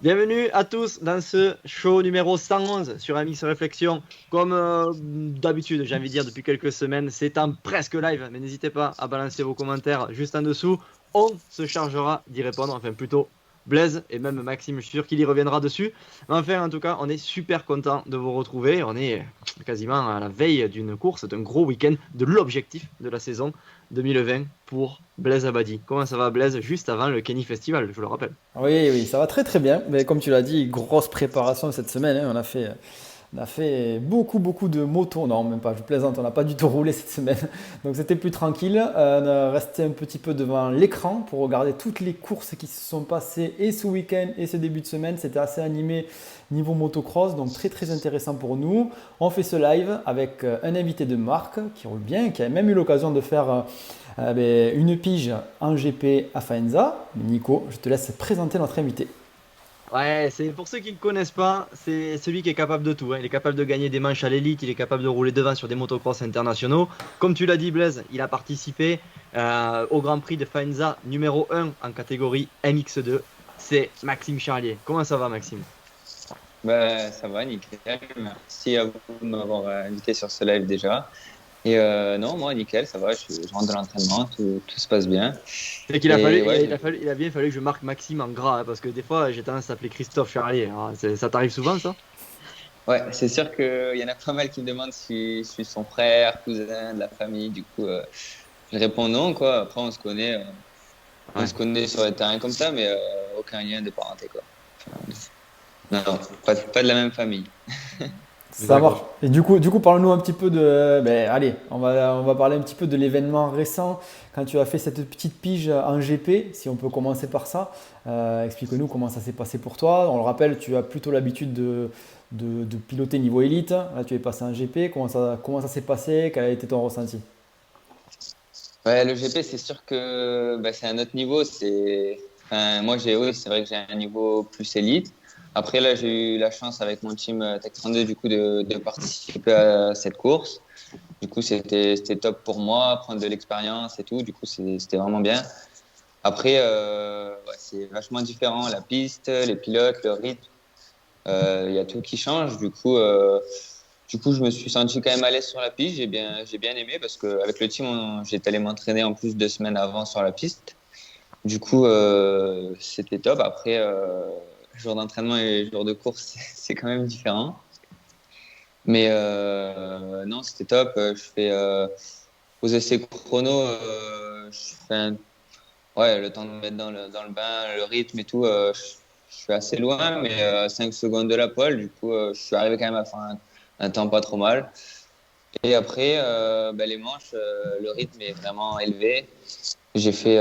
Bienvenue à tous dans ce show numéro 111 sur Amix Réflexion. Comme d'habitude, j'ai envie de dire depuis quelques semaines, c'est en presque live, mais n'hésitez pas à balancer vos commentaires juste en dessous. On se chargera d'y répondre, enfin plutôt Blaise et même Maxime, je suis sûr qu'il y reviendra dessus. Enfin, en tout cas, on est super content de vous retrouver. On est quasiment à la veille d'une course, d'un gros week-end, de l'objectif de la saison 2020 pour Blaise Abadi. Comment ça va Blaise, juste avant le Kenny Festival, je le rappelle. Oui, oui, ça va très très bien. Mais comme tu l'as dit, grosse préparation cette semaine, hein. On a fait beaucoup, beaucoup de motos. Non, même pas, je plaisante, on n'a pas du tout roulé cette semaine. Donc c'était plus tranquille. On a resté un petit peu devant l'écran pour regarder toutes les courses qui se sont passées et ce week-end et ce début de semaine. C'était assez animé niveau motocross, donc très très intéressant pour nous. On fait ce live avec un invité de marque qui roule bien, qui a même eu l'occasion de faire une pige en GP à Faenza. Nico, je te laisse présenter notre invité. Ouais, c'est pour ceux qui ne le connaissent pas, c'est celui qui est capable de tout, hein. Il est capable de gagner des manches à l'élite, il est capable de rouler devant sur des motocross internationaux. Comme tu l'as dit, Blaise, il a participé au Grand Prix de Faenza numéro 1 en catégorie MX2. C'est Maxime Charlier. Comment ça va, Maxime? Bah, ça va, nickel. Merci à vous de m'avoir invité sur ce live déjà. Et non, moi, nickel, ça va. Je rentre de l'entraînement, tout se passe bien. C'est qu'il a fallu, Et ouais, il a bien fallu que je marque Maxime en gras, hein, parce que des fois j'ai tendance à t'appeler Christophe Charlier. Alors, ça t'arrive souvent, ça? ouais, c'est sûr qu'il y en a pas mal qui me demandent si je suis son frère, cousin, de la famille. Du coup, je réponds non, quoi. Après, on Ouais. se connaît sur le terrain comme ça, mais aucun lien de parenté, quoi. Enfin, non, non, pas de la même famille. Ça marche. D'accord. Et du coup, parle-nous un petit peu de. Ben, allez, on va parler un petit peu de l'événement récent quand tu as fait cette petite pige en GP, si on peut commencer par ça. Explique-nous comment ça s'est passé pour toi. On le rappelle, tu as plutôt l'habitude de piloter niveau élite. Là, tu es passé en GP. Comment ça s'est passé? Quel a été ton ressenti? Ouais, le GP, c'est sûr que bah, c'est un autre niveau. Enfin, moi, oui, c'est vrai que j'ai un niveau plus élite. Après, là, j'ai eu la chance avec mon team Tech 32 du coup, de participer à cette course. Du coup, c'était top pour moi, prendre de l'expérience et tout. Du coup, c'était vraiment bien. Après, ouais, c'est vachement différent. La piste, les pilotes, le rythme, il y a tout qui change. Du coup, je me suis senti quand même à l'aise sur la piste. J'ai bien aimé parce qu'avec le team, j'étais allé m'entraîner en plus 2 semaines avant sur la piste. Du coup, c'était top. Après, jour d'entraînement et jour de course, c'est quand même différent. Mais non, c'était top. Je fais aux essais chrono, ouais, le temps de me mettre dans le bain, le rythme et tout. Je suis assez loin, mais 5 secondes de la pole. Du coup, je suis arrivé quand même à faire un temps pas trop mal. Et après, bah, les manches, le rythme est vraiment élevé. J'ai fait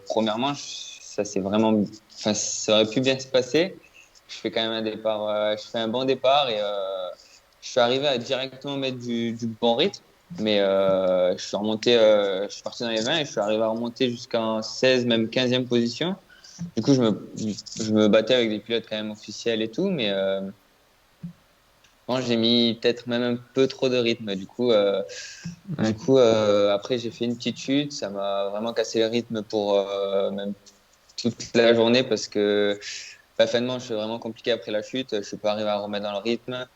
première manche, ça c'est vraiment, enfin, ça aurait pu bien se passer. Je fais quand même un départ, je fais un bon départ et je suis arrivé à directement mettre du bon rythme. Mais je suis remonté, je suis parti dans les 20 et je suis arrivé à remonter jusqu'en 16, même 15e position. Du coup, je me battais avec des pilotes quand même officiels et tout, mais bon, j'ai mis peut-être même un peu trop de rythme. Du Ouais. coup après, j'ai fait une petite chute. Ça m'a vraiment cassé le rythme pour même toute la journée parce que la fin de manche, c'est vraiment compliqué après la chute. Je suis pas arrivé à remettre dans le rythme.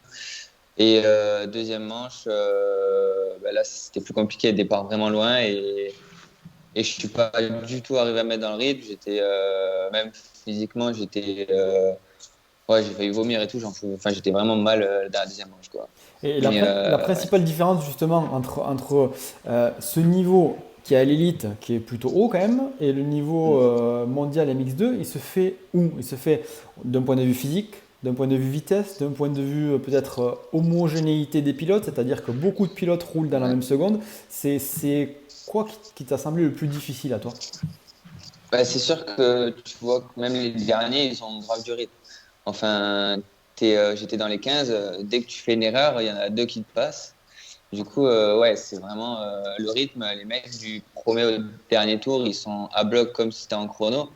Et deuxième manche, bah là, c'était plus compliqué. Départ vraiment loin et je suis pas du tout arrivé à mettre dans le rythme. Même physiquement, ouais, j'ai failli vomir et tout. Enfin, j'étais vraiment mal dans la deuxième manche, quoi. Et la, Mais prin- la principale différence justement entre ce niveau qui est à l'élite, qui est plutôt haut quand même, et le niveau mondial MX2, il se fait où? Il se fait d'un point de vue physique, d'un point de vue vitesse, d'un point de vue peut-être homogénéité des pilotes, c'est-à-dire que beaucoup de pilotes roulent dans la ouais. même seconde. C'est quoi qui t'a semblé le plus difficile à toi? Bah, c'est sûr que tu vois que même les derniers, ils ont grave du rythme. Enfin, j'étais dans les 15. Dès que tu fais une erreur, il y en a deux qui te passent. Du coup, ouais, c'est vraiment le rythme. Les mecs du premier au dernier tour, ils sont à bloc comme si c'était en chrono.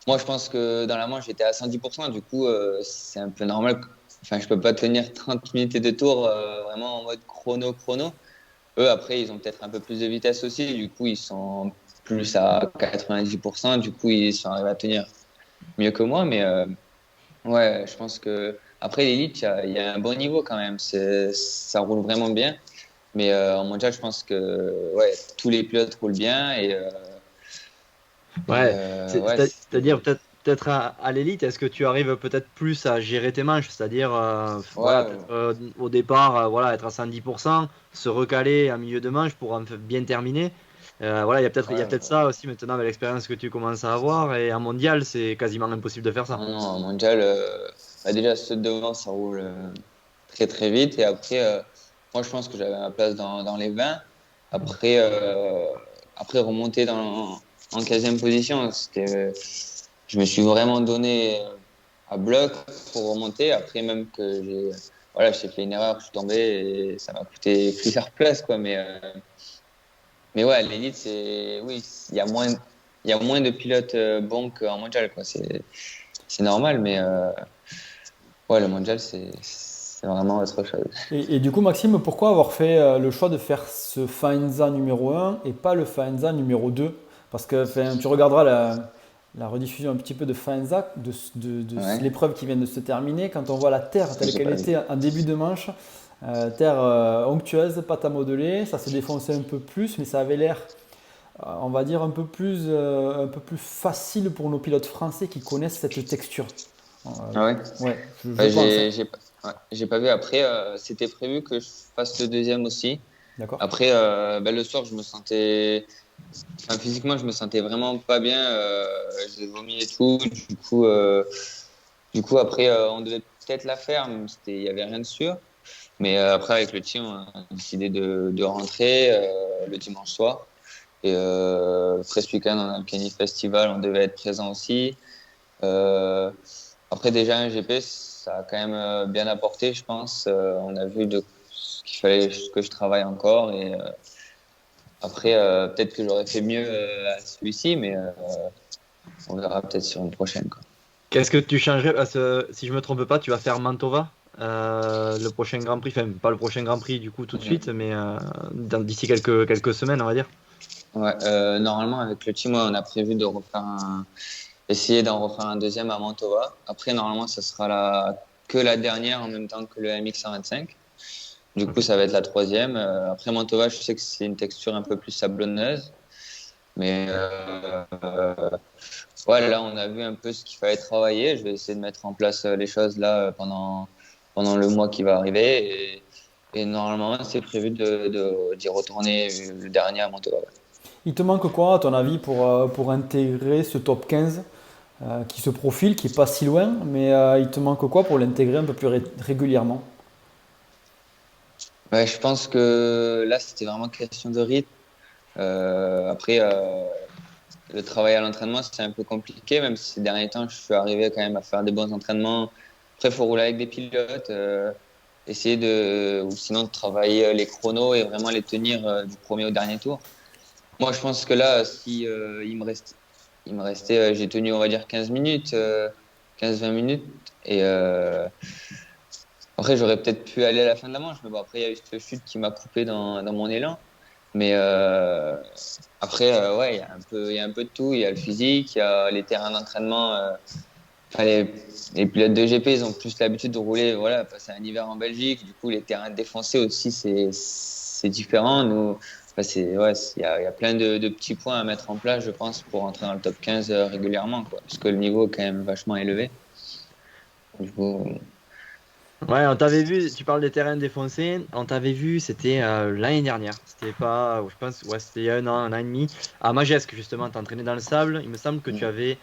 Moi, je pense que dans la manche, j'étais à 110%. Du coup, c'est un peu normal. Enfin, je peux pas tenir 30 minutes de tour vraiment en mode chrono. Eux, après, ils ont peut-être un peu plus de vitesse aussi. Du coup, ils sont plus à 90%. Du coup, ils sont arrivés à tenir mieux que moi. Ouais, je pense que après l'élite, il y a un bon niveau quand même. Ça roule vraiment bien. Mais en mondial, je pense que ouais, tous les pilotes roulent bien Ouais, ouais, c'est-à-dire peut-être à l'élite, est-ce que tu arrives peut-être plus à gérer tes manches, c'est-à-dire voilà, ouais, peut-être au départ, voilà, être à 110%, se recaler en milieu de manche pour bien terminer. Voilà, il y a peut-être ouais. ça aussi maintenant avec l'expérience que tu commences à avoir et en mondial, c'est quasiment impossible de faire ça. Non, non, en mondial, bah déjà ceux de devant, ça roule très très vite. Et après, moi je pense que j'avais ma place dans les 20. Après, après remonter en 15e position, je me suis vraiment donné à bloc pour remonter. Après, même que j'ai fait une erreur, je suis tombé et ça m'a coûté plusieurs places, quoi. Mais ouais, l'élite, oui, il y a moins de pilotes bons qu'en mondial, quoi. C'est normal, mais ouais, le mondial, c'est vraiment autre chose. Et du coup, Maxime, pourquoi avoir fait le choix de faire ce Faenza numéro 1 et pas le Faenza numéro 2? Parce que enfin, tu regarderas la rediffusion un petit peu de Faenza, de Ouais, l'épreuve qui vient de se terminer. Quand on voit la terre telle j'ai qu'elle pas vu. était en début de manche, terre onctueuse, pâte à modeler, ça se défonçait un peu plus, mais ça avait l'air, on va dire, un peu plus facile pour nos pilotes français qui connaissent cette texture. Euh, Ah ouais? ouais, je Ouais, pense, hein. j'ai pas vu. Après, c'était prévu que je fasse le deuxième aussi. D'accord? Après, ben, le soir, enfin, physiquement, je me sentais vraiment pas bien. J'ai vomi et tout. Du coup, après, on devait peut-être la faire, mais il y avait rien de sûr. Mais après, avec le team, on a décidé de rentrer le dimanche soir. Et après ce week-end, on a le Kenny Festival, on devait être présent aussi. Euh, Après, déjà, un GP, ça a quand même bien apporté, je pense. On a vu ce qu'il fallait que je travaille encore. Et après, peut-être que j'aurais fait mieux à celui-ci, mais on verra peut-être sur une prochaine, quoi. Qu'est-ce que tu changerais? Parce que, si je me trompe pas, tu vas faire Mantova, le prochain Grand Prix, enfin pas le prochain Grand Prix du coup tout de suite, Mhm. mais d'ici quelques semaines, on va dire. Ouais, normalement, avec le team, ouais, on a prévu essayer d'en refaire un deuxième à Mantova. Après, normalement, ça sera que la dernière en même temps que le MX-125. Du coup, ça va être la troisième. Après Mantova, je sais que c'est une texture un peu plus sablonneuse. Mais ouais, là, on a vu un peu ce qu'il fallait travailler. Je vais essayer de mettre en place les choses là pendant le mois qui va arriver. Et normalement, c'est prévu d'y retourner le dernier à Mantova. Ouais. Il te manque quoi, à ton avis, pour intégrer ce top 15 qui se profile, qui est pas si loin, mais il te manque quoi pour l'intégrer un peu plus régulièrement? Ouais, je pense que là, c'était vraiment question de rythme. Après, le travail à l'entraînement, c'est un peu compliqué, même si ces derniers temps, je suis arrivé quand même à faire des bons entraînements. Après, il faut rouler avec des pilotes, essayer ou sinon de travailler les chronos et vraiment les tenir du premier au dernier tour. Moi, je pense que là, si il me restait, j'ai tenu, on va dire, 15 minutes, 15-20 minutes. Et après, j'aurais peut-être pu aller à la fin de la manche, mais bon, après, il y a eu cette chute qui m'a coupé dans mon élan. Mais après, ouais, il y a un peu de tout. Il y a le physique, il y a les terrains d'entraînement. Enfin, les pilotes de GP, ils ont plus l'habitude de rouler, voilà, passer un hiver en Belgique. Du coup, les terrains défoncés aussi, c'est différent. Nous, enfin, ouais, il y a plein de petits points à mettre en place, je pense, pour entrer dans le top 15 régulièrement, quoi. Parce que le niveau est quand même vachement élevé. Du coup, Ouais, on t'avait vu, tu parles des terrains défoncés, on t'avait vu, c'était l'année dernière, c'était pas, je pense, ouais, c'était il y a un an et demi, à Magesque justement, t'entraînais dans le sable, il me semble que tu mm, avais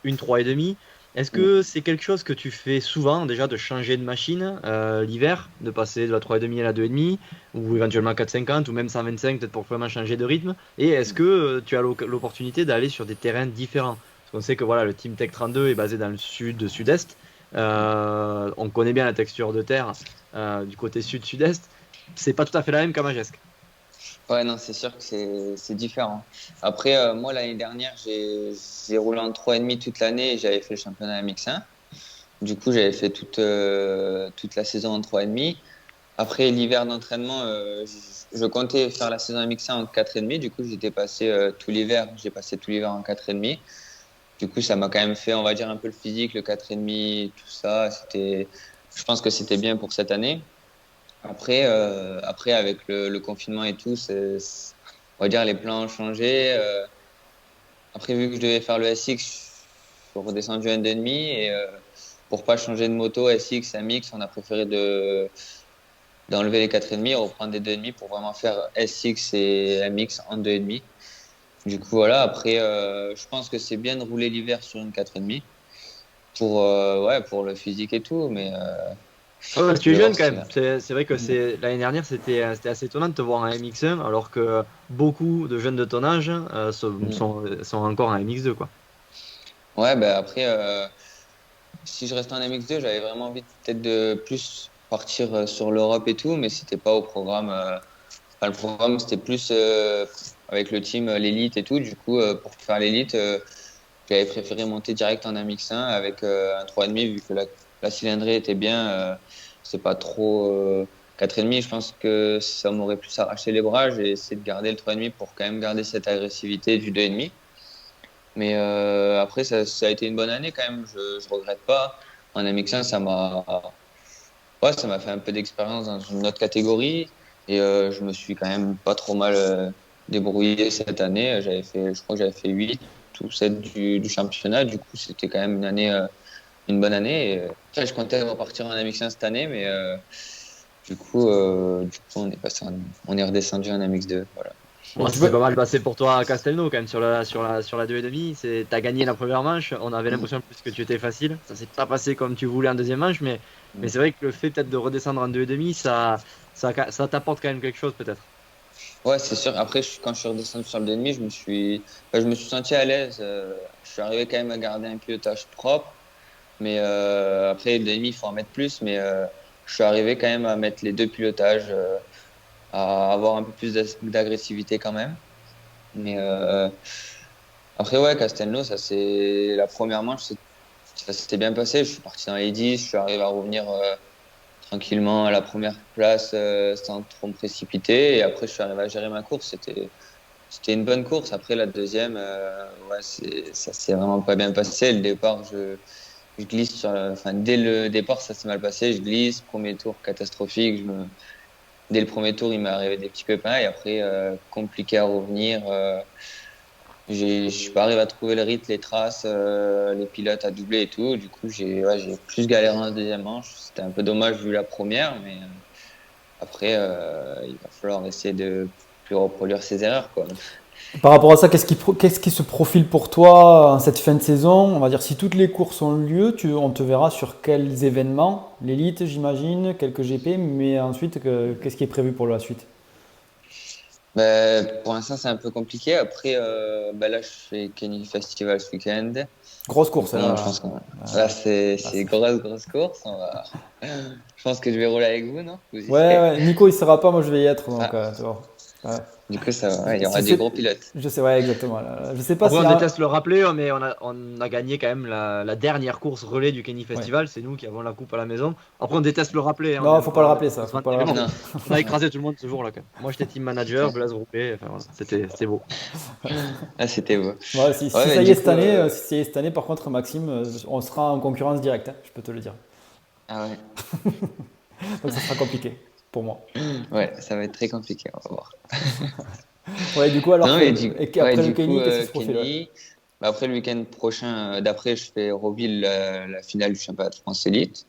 une 3,5. Est-ce que mm. c'est quelque chose que tu fais souvent déjà de changer de machine l'hiver, de passer de la 3,5 à la 2,5, ou éventuellement 4,50 ou même 125 peut-être pour vraiment changer de rythme? Et est-ce que tu as l'opportunité d'aller sur des terrains différents? Parce qu'on sait que voilà, le Team Tech 32 est basé dans le sud-sud-est. On connaît bien la texture de terre du côté sud-sud-est. C'est pas tout à fait la même qu'à Magesque. Ouais, non, c'est sûr que c'est différent. Après, moi, l'année dernière, j'ai roulé en 3,5 toute l'année et j'avais fait le championnat MX1. Du coup, j'avais fait toute la saison en 3,5. Après l'hiver d'entraînement, je comptais faire la saison MX1 en 4,5. Du coup, j'ai passé tout l'hiver en 4,5. Du coup, ça m'a quand même fait, on va dire, un peu le physique, le 4,5, tout ça. Je pense que c'était bien pour cette année. Après avec le confinement et tout, on va dire, les plans ont changé. Après, vu que je devais faire le SX, je suis redescendu à 1,5 et pour pas changer de moto SX, MX, on a préféré d'enlever les 4,5 et reprendre des 2,5 pour vraiment faire SX et MX en 2,5. Du coup, voilà. Après, je pense que c'est bien de rouler l'hiver sur une 4,5 pour le physique et tout, mais Ouais, tu je es vais jeune voir quand si même. C'est vrai que l'année dernière, c'était assez étonnant de te voir en MX1, alors que beaucoup de jeunes de ton âge sont encore en MX2, quoi. Ouais, ben après, si je restais en MX2, j'avais vraiment envie peut-être de plus partir sur l'Europe et tout, mais c'était pas au programme. Enfin, le programme, c'était plus avec le team, l'élite et tout. Du coup, pour faire l'élite, j'avais préféré monter direct en MX1 avec un 3,5 vu que la cylindrée était bien. C'est pas trop 4,5. Je pense que ça m'aurait plus arraché les bras. J'ai essayé de garder le 3,5 pour quand même garder cette agressivité du 2,5. Mais après, ça a été une bonne année quand même. Je regrette pas. En MX1, ça m'a fait un peu d'expérience dans une autre catégorie et je me suis quand même pas trop mal débrouillé cette année. Je crois que j'avais fait 8 ou 7 du championnat. Du coup, c'était quand même une bonne année. Et, après, je comptais repartir en MX1 cette année, mais du coup, on est redescendu en MX2. Voilà. Moi, Tu ça s'est peux... pas mal passé pour toi à Castelnau quand même sur la 2,5. T'as gagné la première manche. On avait Mm. l'impression plus que tu étais facile. Ça s'est pas passé comme tu voulais en deuxième manche, mais Mm. c'est vrai que le fait peut-être de redescendre en 2,5, ça t'apporte quand même quelque chose peut-être. Ouais, c'est sûr. Après, quand je suis redescendu sur le demi, je me suis senti à l'aise. Je suis arrivé quand même à garder un pilotage propre. Mais après, le demi, il faut en mettre plus. Mais je suis arrivé quand même à mettre les deux pilotages, à avoir un peu plus d'agressivité quand même. Mais après, ouais, Castelnau, la première manche, ça s'était bien passé. Je suis parti dans les 10, je suis arrivé à revenir tranquillement à la première place sans trop me précipiter. Et après, je suis arrivé à gérer ma course. C'était une bonne course. Après, la deuxième, ouais, ça s'est vraiment pas bien passé. Le départ, je glisse enfin, dès le départ, ça s'est mal passé. Je glisse. Premier tour catastrophique. Dès le premier tour, il m'est arrivé des petits pépins. Et après, compliqué à revenir. Je suis pas arrivé à trouver le rythme, les traces, les pilotes à doubler et tout. Du coup, j'ai plus galéré en deuxième manche. C'était un peu dommage vu la première, mais après, il va falloir essayer de plus reproduire ses erreurs, quoi. Par rapport à ça, qu'est-ce qui se profile pour toi en cette fin de saison? On va dire si toutes les courses ont lieu, on te verra sur quels événements? L'élite, j'imagine, quelques GP, mais ensuite, qu'est-ce qui est prévu pour la suite? Pour l'instant, c'est un peu compliqué. Après, là, je fais Kenny Festival ce week-end. Grosse Du course, coup, hein, je là. pense que là, Là, c'est grosse course. Je pense que je vais rouler avec vous, non? Vous y Ouais, serez? ouais, Nico, il sera pas, moi je vais y être, donc Ah, tu vois. Ouais. du coup, ça va. Ouais, il y Si aura des c'est... gros pilotes. Je sais, ouais, exactement. Je sais pas Après, s'il on y a... déteste le rappeler, mais on a gagné quand même la dernière course relais du Kenny Ouais. Festival. C'est nous qui avons la coupe à la maison. Après, on déteste le rappeler, hein, on Non, n'aime faut pas le pas, rappeler ça, se faut pas vanter, le mais bon, rappeler. Non. on a écrasé tout le monde ce jour-là quand même. Moi, j'étais team manager, Blaise Rouppé, enfin voilà, c'était beau. Ah, c'était beau. Ouais, si, Ouais, si mais ça y est du cette coup, année, si ça y est cette année, par contre, Maxime, on sera en concurrence directe, hein, je peux te le dire. ah ouais. Donc ça sera compliqué pour moi. Ouais, ça va être très compliqué, on va voir. Ouais, du coup, alors, Non, mais après le du coup, Kenny, qu'est-ce qui se profile? Ouais. Kenny, après le week-end prochain, d'après, je fais Roville, la finale du championnat de France Elite.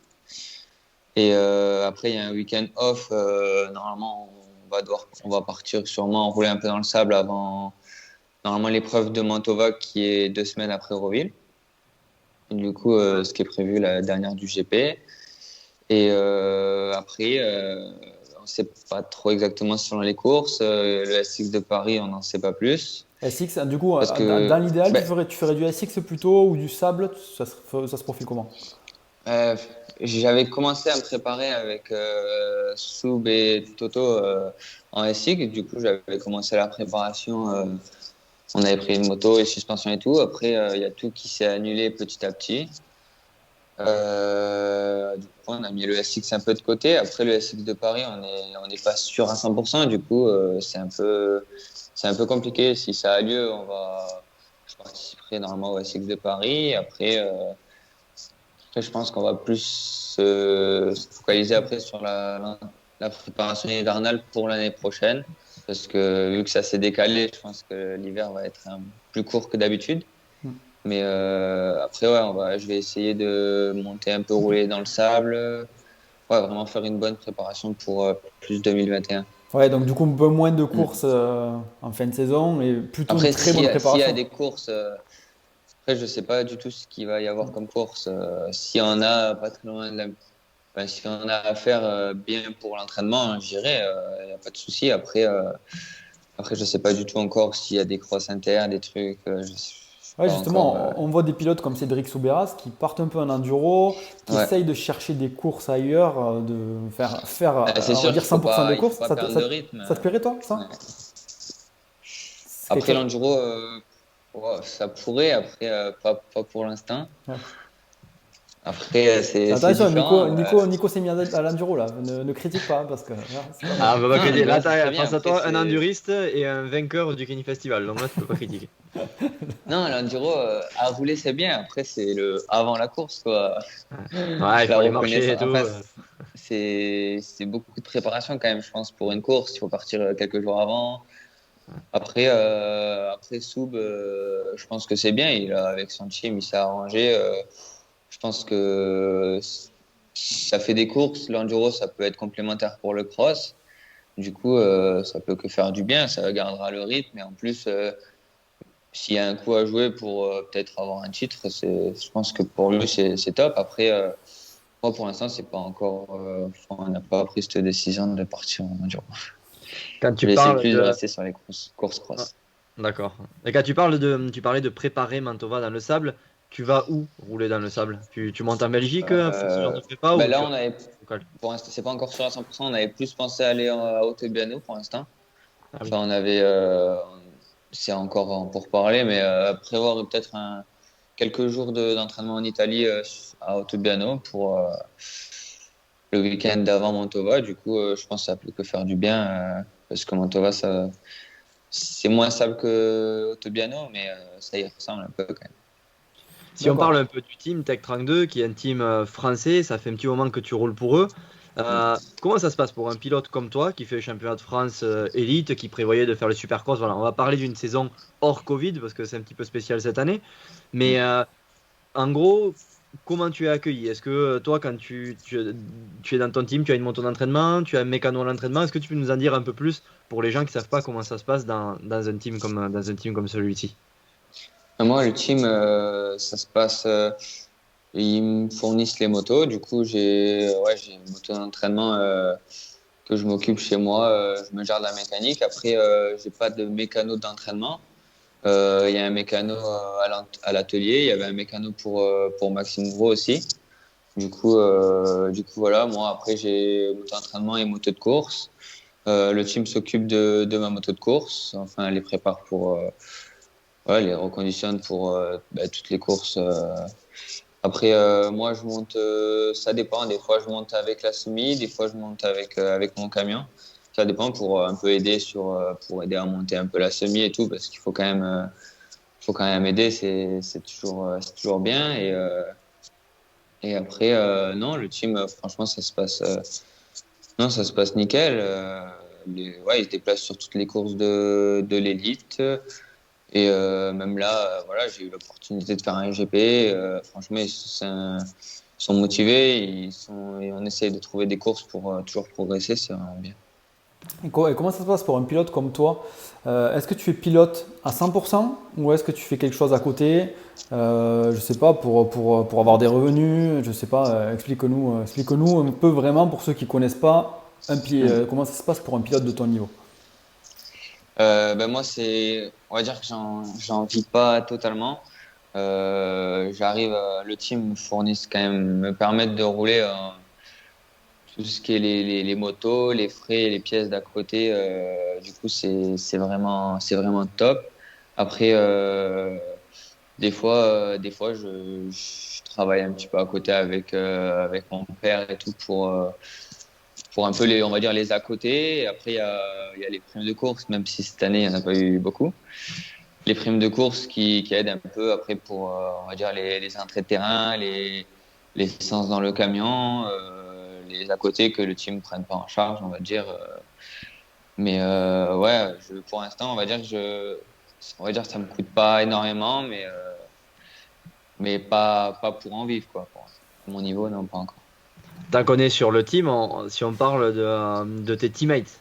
Et après, il y a un week-end off. Normalement, on va partir sûrement rouler un peu dans le sable avant, normalement, l'épreuve de Mantova qui est 2 semaines après Roville. Et du coup, ce qui est prévu, la dernière du GP. Et après, on ne sait pas trop exactement selon les courses. Le SX de Paris, on n'en sait pas plus. SX, du coup, Parce dans que l'idéal, ben, tu ferais du SX plutôt ou du sable? Ça se profile comment? euh, j'avais commencé à me préparer avec Soub et Toto en SX. Du coup, j'avais commencé la préparation. On avait pris une moto et suspension et tout. Après, il y a tout qui s'est annulé petit à petit. Du coup, on a mis le SX un peu de côté. Après, le SX de Paris, on n'est pas sûr à 100%. Du coup, c'est un peu compliqué. Si ça a lieu, je participerai normalement au SX de Paris. Après, je pense qu'on va plus se focaliser après sur la préparation hivernale pour l'année prochaine. Parce que vu que ça s'est décalé, je pense que l'hiver va être plus court que d'habitude. Mm. Mais après, ouais, je vais essayer de monter un peu rouler dans le sable. Ouais, vraiment faire une bonne préparation pour plus 2021. Ouais, donc du coup, un peu moins de courses en fin de saison et plutôt une Après, très bonne s'il y a préparation. des courses, après, je sais pas du tout ce qu'il va y avoir comme course. S'il y en a pas très loin de enfin, si on a à faire bien pour l'entraînement, j'irai, il n'y a pas de souci. Après, je sais pas du tout encore s'il y a des crosses inter, des trucs. Je sais Ouais, pas encore. justement, on voit des pilotes comme Cédric Soubeyras qui partent un peu en enduro, qui Ouais. essayent de chercher des courses ailleurs, de faire C'est on va sûr dire qu'il faut 100% de pas, il faut courses. pas perdre de rythme. Ça te plairait toi, Ouais. ça? C'est quelque Après, chose. l'enduro, ouais, ça pourrait. Après, pas pour l'instant. Ouais. Après, c'est Attention, différent. Nico s'est mis à l'enduro là. Ne critique pas, hein, parce que là, c'est pas Ah, bon. on va pas Non, critiquer. l'enduro, Là, c'est très t'as bien. face à Après, toi un enduriste et un vainqueur du Kenny Festival. Donc là, tu peux pas critiquer. non, l'enduro, à rouler, c'est bien. Après, c'est avant la course, quoi. Ouais, il La faut aller marcher et reconnaissance. tout. Enfin, c'est beaucoup de préparation quand même, je pense, pour une course. Il faut partir quelques jours avant. Après Soub, je pense que c'est bien. Avec son team, il s'est arrangé. Je pense que ça fait des courses. L'enduro, ça peut être complémentaire pour le cross. Du coup, ça peut que faire du bien. Ça gardera le rythme. Et en plus, s'il y a un coup à jouer pour peut-être avoir un titre, je pense que pour lui, c'est top. Après, moi, pour l'instant, c'est pas encore. On n'a pas pris cette décision de partir en enduro. Quand Je tu vais essayer parles plus de de. rester sur les courses Ah, cross. d'accord. Et quand tu parlais de préparer Mantova dans le sable, tu vas où rouler dans le sable? Tu montes en Belgique pour ce genre de prépa ou Là, tu on avait, restes local? pour l'instant, c'est pas encore sûr à 100%. On avait plus pensé aller à Autobiano pour l'instant. Ah oui. Enfin, c'est encore pour parler, mais prévoir peut-être quelques jours d'entraînement en Italie à Autobiano pour le week-end d'avant Mantova. Du coup, je pense que ça peut que faire du bien parce que Mantova, c'est moins stable que Autobiano, mais ça y ressemble un peu quand même. Si on parle D'accord. un peu du team Tech 32, qui est un team français, ça fait un petit moment que tu roules pour eux. Comment ça se passe pour un pilote comme toi qui fait le championnat de France élite, qui prévoyait de faire le Supercross? Voilà, on va parler d'une saison hors Covid parce que c'est un petit peu spécial cette année. Mais en gros, comment tu es accueilli? Est-ce que toi, quand tu es dans ton team, tu as une moto d'entraînement, tu as un mécano à l'entraînement? Est-ce que tu peux nous en dire un peu plus pour les gens qui ne savent pas comment ça se passe dans un team comme celui-ci? Moi, le team, ça se passe. Ils me fournissent les motos. Du coup, j'ai une moto d'entraînement que je m'occupe chez moi. Je me gère de la mécanique. Après, j'ai pas de mécano d'entraînement. Il y a un mécano à l'atelier. Il y avait un mécano pour Maxime Gros aussi. Du coup, voilà. Moi, après, j'ai moto d'entraînement et moto de course. Le team s'occupe de ma moto de course. Enfin, les prépare les reconditionne pour toutes les courses. Après, moi, je monte, ça dépend. Des fois, je monte avec la semi, des fois, je monte avec mon camion. Ça dépend pour un peu aider pour aider à monter un peu la semi et tout, parce qu'il faut quand même aider. C'est toujours bien. Et après, non, le team, franchement, non, ça se passe nickel. Ils se déplacent sur toutes les courses de l'élite. Et même là, voilà, j'ai eu l'opportunité de faire un GP. Franchement, sont motivés. Et on essaye de trouver des courses pour toujours progresser. C'est vraiment bien. Et comment ça se passe pour un pilote comme toi? Est-ce que tu es pilote à 100% ou est-ce que tu fais quelque chose à côté? Je sais pas, pour avoir des revenus, je sais pas, explique-nous un peu vraiment pour ceux qui connaissent pas comment ça se passe pour un pilote de ton niveau. Moi, on va dire que j'en vis pas totalement. Le team me fournissent quand même, me permettent de rouler tout ce qui est les motos, les frais, les pièces d'à côté. Du coup, c'est vraiment top. Après, des fois, je travaille un petit peu à côté avec mon père et tout pour un peu on va dire les à côté. Et après, il y a les primes de course, même si cette année, il n'y en a pas eu beaucoup. les primes de course qui aident un peu après pour, on va dire, les entrées de terrain, les essences dans le camion, les à côté que le team ne prenne pas en charge, on va dire. Mais ouais, pour l'instant, on va dire que ça me coûte pas énormément, mais pas pour en vivre, quoi. À mon niveau, non, pas encore. Tant qu'on est sur le team, si on parle de tes teammates,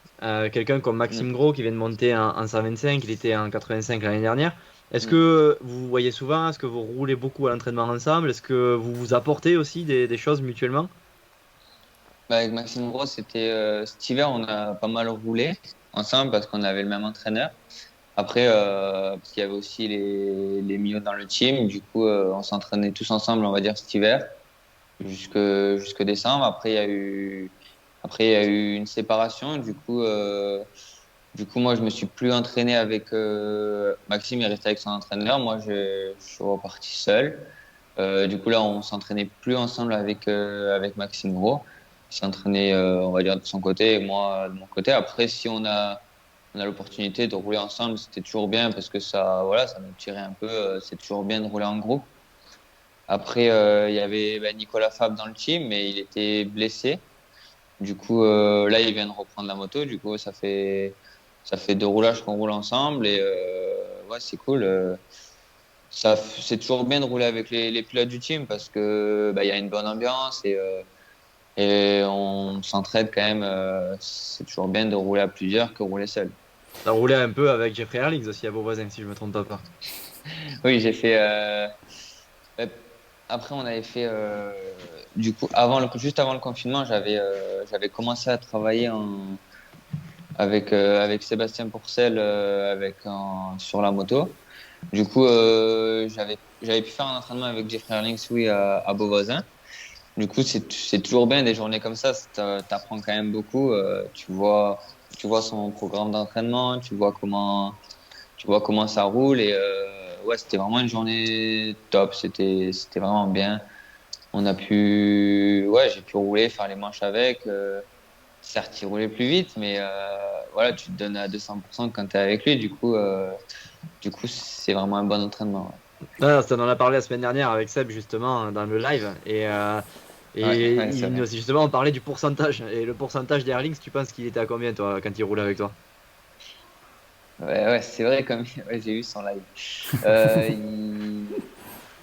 quelqu'un comme Mm. Maxime Gros qui vient de monter en 125, il était en 85 l'année dernière. Est-ce Mm. que vous vous voyez souvent? Est-ce que vous roulez beaucoup à l'entraînement ensemble? Est-ce que vous vous apportez aussi des choses mutuellement? Bah, avec Maxime Gros, cet hiver, on a pas mal roulé ensemble parce qu'on avait le même entraîneur. Après, parce qu'il y avait aussi les Mio dans le team, du coup, on s'entraînait tous ensemble, on va dire, cet hiver, jusque décembre. Après, il y a eu une séparation. Du coup, moi, je me suis plus entraîné avec Maxime, il est resté avec son entraîneur. Moi, je suis reparti seul. Du coup, là, on s'entraînait plus ensemble avec Maxime Gros. Il s'entraînait, on va dire, de son côté et moi de mon côté. Après, si on a l'opportunité de rouler ensemble, c'était toujours bien parce que voilà, ça nous tirait un peu. C'est toujours bien de rouler en groupe. Après, il y avait Nicolas Fab dans le team, mais il était blessé. Du coup, là, il vient de reprendre la moto. Du coup, ça fait 2 roulages qu'on roule ensemble et ouais, c'est cool. C'est toujours bien de rouler avec les pilotes du team parce que il y a une bonne ambiance et on s'entraide quand même. C'est toujours bien de rouler à plusieurs que rouler seul. T'as roulé un peu avec Jeffrey Herlings aussi à vos voisins, si je me trompe pas. Oui, j'ai fait. Euh, Après, on avait fait. Du coup, juste avant le confinement, j'avais commencé à travailler avec Sébastien Pourcel sur la moto. Du coup, j'avais pu faire un entraînement avec Jeffrey Erlings, oui, à Beauvoisin. Du coup, c'est toujours bien des journées comme ça. T'apprends quand même beaucoup. Tu vois son programme d'entraînement, tu vois comment ça roule et ouais, c'était vraiment une journée top. C'était vraiment bien. Ouais, j'ai pu rouler, faire les manches avec. Certes, il roulait plus vite, mais voilà, tu te donnes à 200% quand tu es avec lui. Du coup, c'est vraiment un bon entraînement. Ah, ça, on en a parlé la semaine dernière avec Seb justement dans le live Ouais, et ouais, c'est vrai. justement on parlait du pourcentage et le pourcentage d'Erlings, tu penses qu'il était à combien toi quand il roulait avec toi? Ouais, ouais, c'est vrai, comme ouais, j'ai vu son live.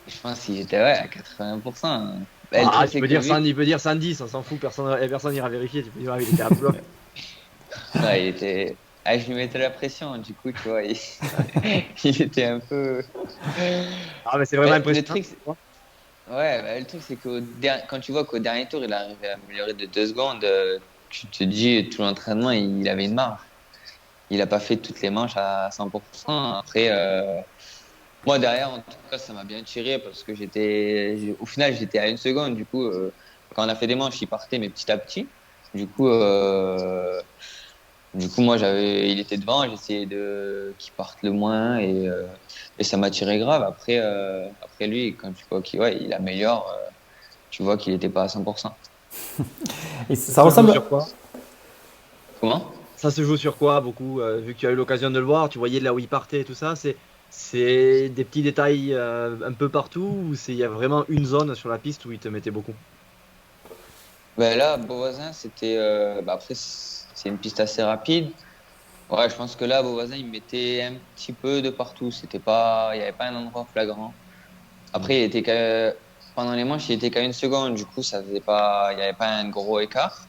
Je pense qu'il était ouais, à 80%. Hein. Bah, le Ah, truc, tu c'est peux que dire lui, 100, il peut dire 110, on s'en fout, personne ira vérifier. Tu peux dire, ah, il était à bloc. ouais, il était. Ah, je lui mettais la pression, du coup, tu vois, il était un peu. Ah, mais c'est vraiment Mais le impressionnant. truc, ouais, le truc, c'est quand tu vois qu'au dernier tour, il arrivait à améliorer de 2 secondes, tu te dis, tout l'entraînement, il avait une marge. Il n'a pas fait toutes les manches à 100%. Après, moi, derrière, en tout cas, ça m'a bien tiré parce que au final, j'étais à 1 seconde. Du coup, quand on a fait des manches, il partait, mais petit à petit. Du coup, moi, il était devant, j'essayais qu'il parte le moins et ça m'a tiré grave. Après lui, quand tu vois qu'il ouais, il améliore, tu vois qu'il n'était pas à 100%. Et Ça ça se joue ressemble. sur quoi? Comment? Ça se joue sur quoi beaucoup vu que tu as eu l'occasion de le voir, tu voyais là où il partait et tout ça. C'est des petits détails un peu partout ou il y a vraiment une zone sur la piste où il te mettait beaucoup? Ben là, Beauvoisin, après, c'est une piste assez rapide. Ouais, je pense que là, Beauvoisin, il mettait un petit peu de partout. Il n'y avait pas un endroit flagrant. Après, pendant les manches, il était qu'à 1 seconde. Du coup, il n'y avait pas un gros écart.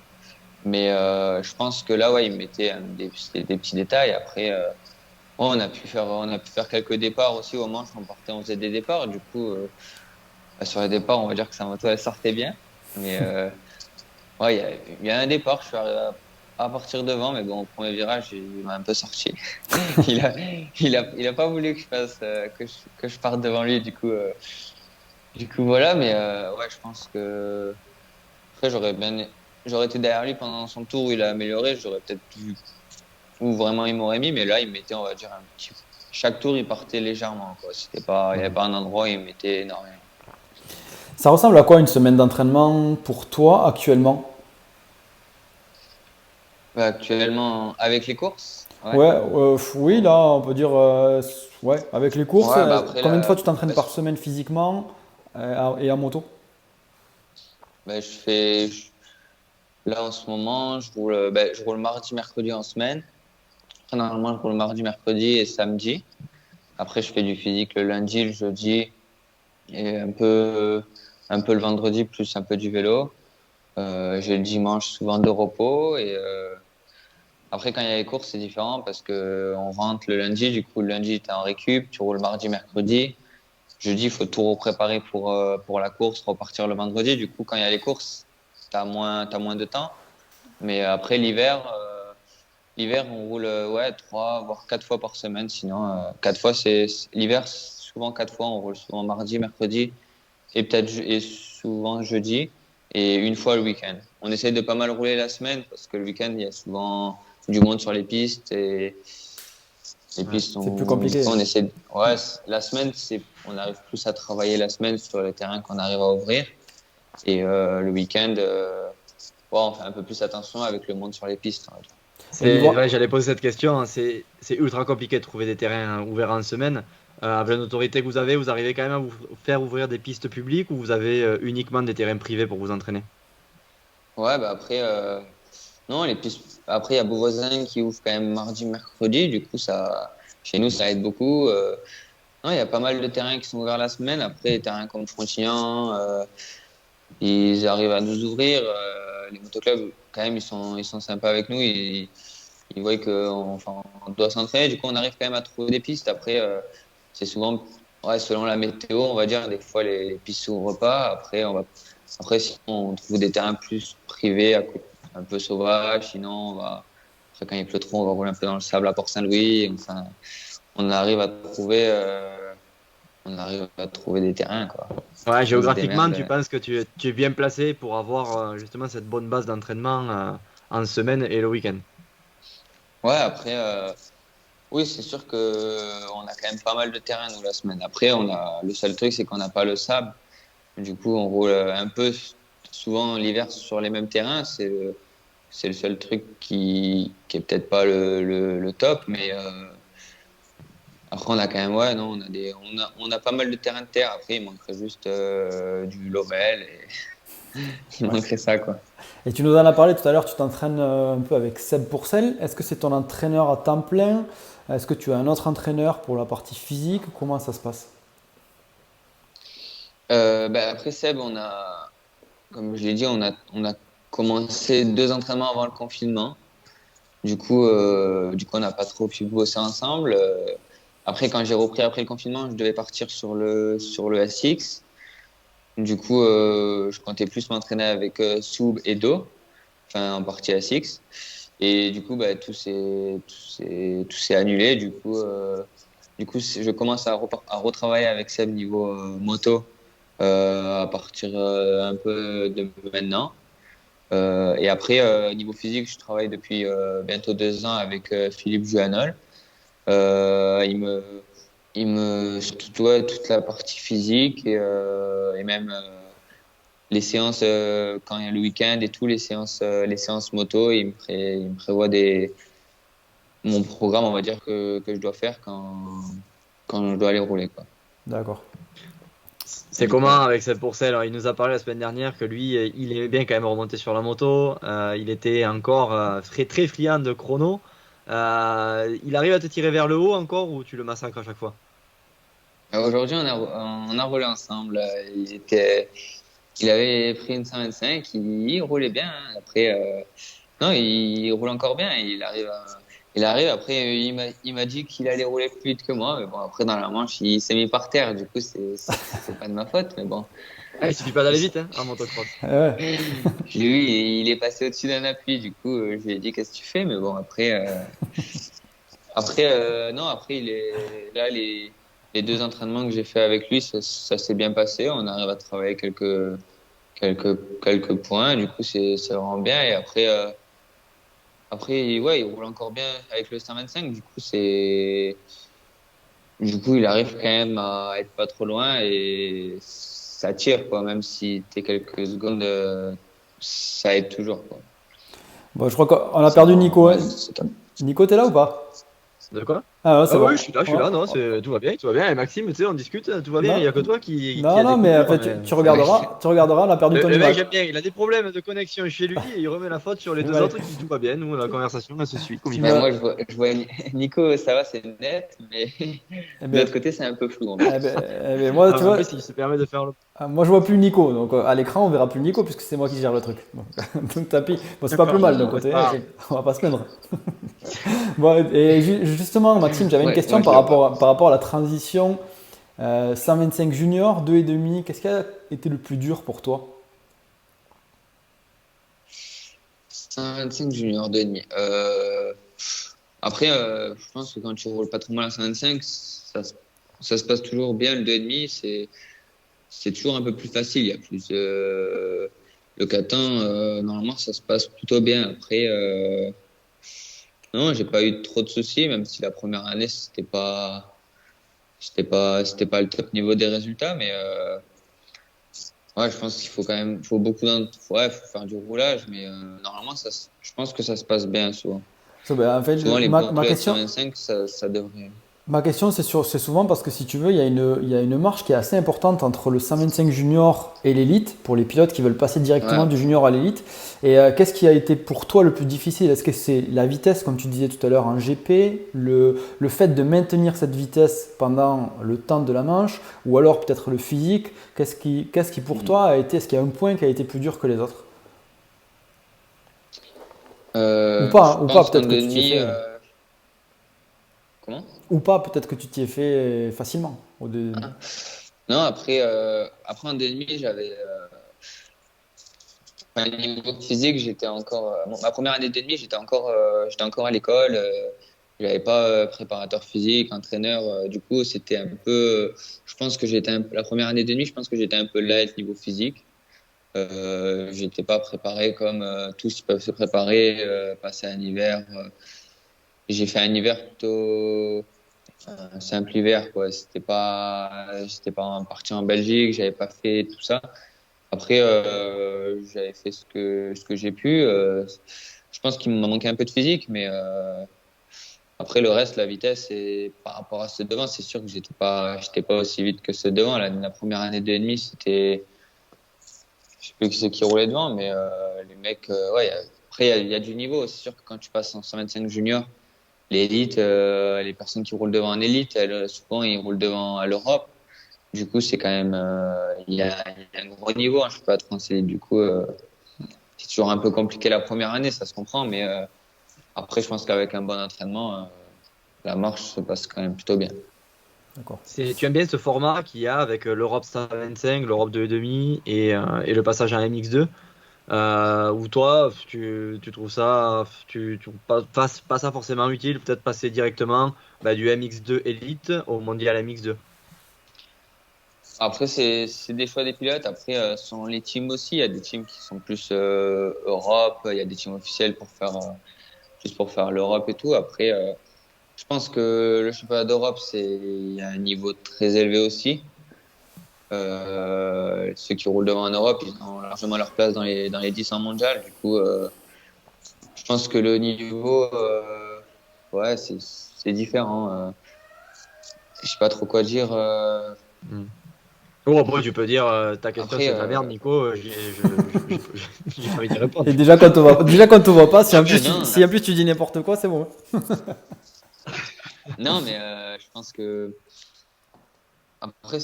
Mais je pense que là, ouais, il mettait des petits détails. Après, ouais, on a pu faire quelques départs aussi aux manches. On faisait des départs. Du coup, sur les départs, on va dire que sa moto, elle sortait bien. Mais ouais, il y a un départ. Je suis arrivé à partir devant, mais bon, au premier virage, il m'a un peu sorti. Il a pas voulu que je parte devant lui. Du coup, voilà. Mais ouais, je pense que après, j'aurais été derrière lui pendant son tour où il a amélioré. J'aurais peut-être vu où vraiment il m'aurait mis, mais là, il mettait, on va dire, chaque tour, il partait légèrement, quoi. Il n'y avait pas un endroit où il mettait énormément. Ça ressemble à quoi une semaine d'entraînement pour toi actuellement? Actuellement, avec les courses. Ouais. Ouais, oui, là, on peut dire, ouais, avec les courses, Ouais, bah après combien de fois là, tu t'entraînes là, par semaine physiquement et en moto? bah, là en ce moment, je roule mardi, mercredi en semaine. Après, normalement, je roule mardi, mercredi et samedi. Après, je fais du physique le lundi, le jeudi et un peu le vendredi, plus un peu du vélo. J'ai le dimanche souvent de repos et après, quand il y a les courses, c'est différent parce que on rentre le lundi, du coup, le lundi, tu es en récup, tu roules mardi, mercredi. Jeudi, il faut tout préparer pour la course, repartir le vendredi. Du coup, quand il y a les courses, t'as moins de temps. Mais après, l'hiver, on roule, ouais, 3 voire 4 fois par semaine. Sinon, 4 fois, l'hiver, souvent 4 fois, on roule souvent mardi, mercredi et souvent jeudi et une fois le week-end. On essaie de pas mal rouler la semaine parce que le week-end, il y a souvent du monde sur les pistes et les Ouais. pistes C'est plus sont, du compliqué. coup, ouais, la semaine, on arrive plus à travailler la semaine sur les terrains qu'on arrive à ouvrir et le week-end, ouais, on fait un peu plus attention avec le monde sur les pistes, on va dire. Au niveau, Ouais, j'allais poser cette question, hein. C'est ultra compliqué de trouver des terrains ouverts en semaine. Avec l'autorité que vous arrivez quand même à vous faire ouvrir des pistes publiques ou vous avez uniquement des terrains privés pour vous entraîner? Ouais, bah après, non, les pistes, après, il y a Beauvoisin qui ouvre quand même mardi, mercredi, du coup, chez nous, ça aide beaucoup. Non, il y a pas mal de terrains qui sont ouverts la semaine. Après, les terrains comme Frontignan, ils arrivent à nous ouvrir. Les motoclubs, quand même, ils sont sympas avec nous. Ils voient qu'on enfin, on doit s'entraîner. Du coup, on arrive quand même à trouver des pistes. Après, c'est souvent, ouais, selon la météo, on va dire, des fois, les pistes s'ouvrent pas. Après, si on trouve des terrains plus privés, un peu sauvages. Sinon, après, quand il pleut trop, on va rouler un peu dans le sable à Port-Saint-Louis. Enfin, on arrive à trouver, euh, on arrive à trouver des terrains, quoi. Ouais, On se géographiquement, démerde. tu penses que tu es bien placé pour avoir justement cette bonne base d'entraînement en semaine et le week-end. Ouais, après, oui, c'est sûr que on a quand même pas mal de terrain, nous, la semaine. Après, le seul truc, c'est qu'on n'a pas le sable. Du coup, on roule un peu souvent l'hiver sur les mêmes terrains. C'est le seul truc qui est peut-être pas le top, mais après, on a quand même, ouais, non, on a pas mal de terrains de terre. Après, il manquerait juste du Lovell et il ouais. manquerait ça, quoi. Et tu nous en as parlé tout à l'heure, tu t'entraînes un peu avec Seb Pourcel. Est-ce que c'est ton entraîneur à temps plein? Est-ce que tu as un autre entraîneur pour la partie physique? Comment ça se passe? Ben après Seb, comme je l'ai dit, on a commencé 2 entraînements avant le confinement. Du coup, on n'a pas trop pu bosser ensemble. Après, quand j'ai repris après le confinement, je devais partir sur le SX. Du coup, je comptais plus m'entraîner avec Soub et Do, enfin en partie SX. Et du coup, bah, tout s'est annulé. Je commence à retravailler avec Seb niveau moto à partir un peu de maintenant. Et après, niveau physique, je travaille depuis bientôt 2 ans avec Philippe Juanol. Il ouais, toute la partie physique et même les séances quand il y a le week-end et tout, les séances moto, il me prévoit mon programme, on va dire, que je dois faire quand je dois aller rouler, quoi. D'accord. C'est Du coup, comment voilà. avec cette Pourcel? Alors, il nous a parlé la semaine dernière que lui, il aimait bien quand même remonter sur la moto. Il était encore très, très friand de chrono. Il arrive à te tirer vers le haut encore ou tu le massacres à chaque fois? Aujourd'hui, on a roulé ensemble. Il avait pris une 125, il roulait bien, hein. Après, non, il roule encore bien. Il arrive. Après, il m'a dit qu'il allait rouler plus vite que moi. Mais bon, après, dans la manche, il s'est mis par terre. Du coup, c'est pas de ma faute. Mais bon. Ah, il suffit pas d'aller vite hein, en motocross. Ouais. Lui, il est passé au-dessus d'un appui. Du coup, je lui ai dit, qu'est-ce que tu fais? Mais bon, non, après, là, les 2 entraînements que j'ai fait avec lui, ça s'est bien passé. On arrive à travailler quelques points. Du coup, c'est vraiment bien. Et après, ouais, il roule encore bien avec le 125. Du coup, il arrive quand même à être pas trop loin et ça tire, quoi. Même si t'es quelques secondes, ça aide toujours, quoi. Bon, je crois qu'on a perdu Nico, Ouais, hein. c'est top. Nico, t'es là ou pas? De quoi? Ah, ouais, c'est Ah bon. oui, je suis Ouais. là, non, tout va bien. Et Maxime, tu sais, on discute, tout va bien. Il Non, n'y a que toi qui non, a non, des mais en coupures. fait, Ouais. tu regarderas, on a perdu ton Le mec, image. j'aime bien, il a des problèmes de connexion chez lui et il remet la faute sur les deux Ouais. autres qui tout va bien. Nous, la conversation, elle se suit comme il Tu Ben, faut. me, moi, je vois Nico, ça va, c'est net, mais eh de ben, l'autre côté, c'est un peu flou en fait. moi, tu En vois, plus, il se permet de faire le. moi, je vois plus Nico. Donc, à l'écran, on verra plus Nico puisque c'est moi qui gère le truc. Donc, tapis. Bon, c'est pas plus D'accord, mal d'un ouais, c'est côté, pas hein, grave. on va pas se plaindre. Bon, et justement, Maxime, j'avais une Ouais, question moi, je le vois. par rapport à la transition 125 junior, 2,5. Qu'est-ce qui a été le plus dur pour toi? 125 junior 2,5. Après, je pense que quand tu roules pas trop mal à 125, ça se passe toujours bien. Le 2,5, c'est toujours un peu plus facile. Il y a plus le catin, normalement, ça se passe plutôt bien. Après, non, j'ai pas eu trop de soucis, même si la première année, c'était pas le top niveau des résultats, mais ouais, je pense qu'il faut quand même, faut beaucoup ouais, faut faire du roulage, mais normalement, je pense que ça se passe bien souvent. Ben, en fait, Souvent, les bons pilotes 125, ça devrait. ma question, c'est souvent parce que si tu veux, il y a une marge qui est assez importante entre le 125 junior et l'élite pour les pilotes qui veulent passer directement Ouais. du junior à l'élite. Et qu'est-ce qui a été pour toi le plus difficile? Est-ce que c'est la vitesse, comme tu disais tout à l'heure, en GP, le fait de maintenir cette vitesse pendant le temps de la manche, ou alors peut-être le physique? Qu'est-ce qui pour toi a été, est-ce qu'il y a un point qui a été plus dur que les autres? Je Ou pas, pense qu'en peut-être que tu t'y es demi, fait. comment? Ou pas, peut-être que tu t'y es fait facilement. Ah. Non, après en demi, j'avais un niveau physique, j'étais encore. Bon, ma première année de demi, j'étais encore à l'école. J'avais pas préparateur physique, entraîneur. Du coup, c'était un peu. Je pense que la première année de demi, je pense que j'étais un peu light niveau physique. J'étais pas préparé comme tous ils peuvent se préparer, passer un hiver. J'ai fait un hiver plutôt un simple hiver, quoi. J'étais pas parti en Belgique, j'avais pas fait tout ça. Après, j'avais fait ce que j'ai pu. Je pense qu'il m'a manqué un peu de physique, mais après le reste, la vitesse et par rapport à ceux devant, c'est sûr que j'étais pas aussi vite que ceux devant. La première année de demi, je sais plus qui c'est qui roulait devant, mais les mecs, ouais. Après, il y a du niveau. C'est sûr que quand tu passes en 125 junior, l'élite, les personnes qui roulent devant en élite, souvent ils roulent devant à l'Europe. Du coup, c'est quand même, il y a un gros niveau en championnat de France élite. Du coup, c'est toujours un peu compliqué la première année, ça se comprend, mais après, je pense qu'avec un bon entraînement, la marche se passe quand même plutôt bien. D'accord. Tu aimes bien ce format qu'il y a avec l'Europe 125, l'Europe 2,5 et le passage en MX2, où toi, tu trouves ça, tu trouves pas ça forcément utile, peut-être passer directement du MX2 Elite au Mondial MX2. Après, c'est des choix des pilotes. Après, selon les teams aussi, il y a des teams qui sont plus Europe, il y a des teams officiels pour faire juste pour faire l'Europe et tout. Après, je pense que le championnat d'Europe, il y a un niveau très élevé aussi. Ceux qui roulent devant en Europe, ils ont largement leur place dans les 10 en mondial. Du coup, je pense que le niveau, ouais, c'est différent. Je sais pas trop quoi dire. Hmm. Bon, après, tu peux dire ta question Après, c'est de la merde, Nico. J'ai envie d'y répondre. Et déjà quand on voit pas, non, si en plus tu dis n'importe quoi, c'est bon. non, mais je pense que après,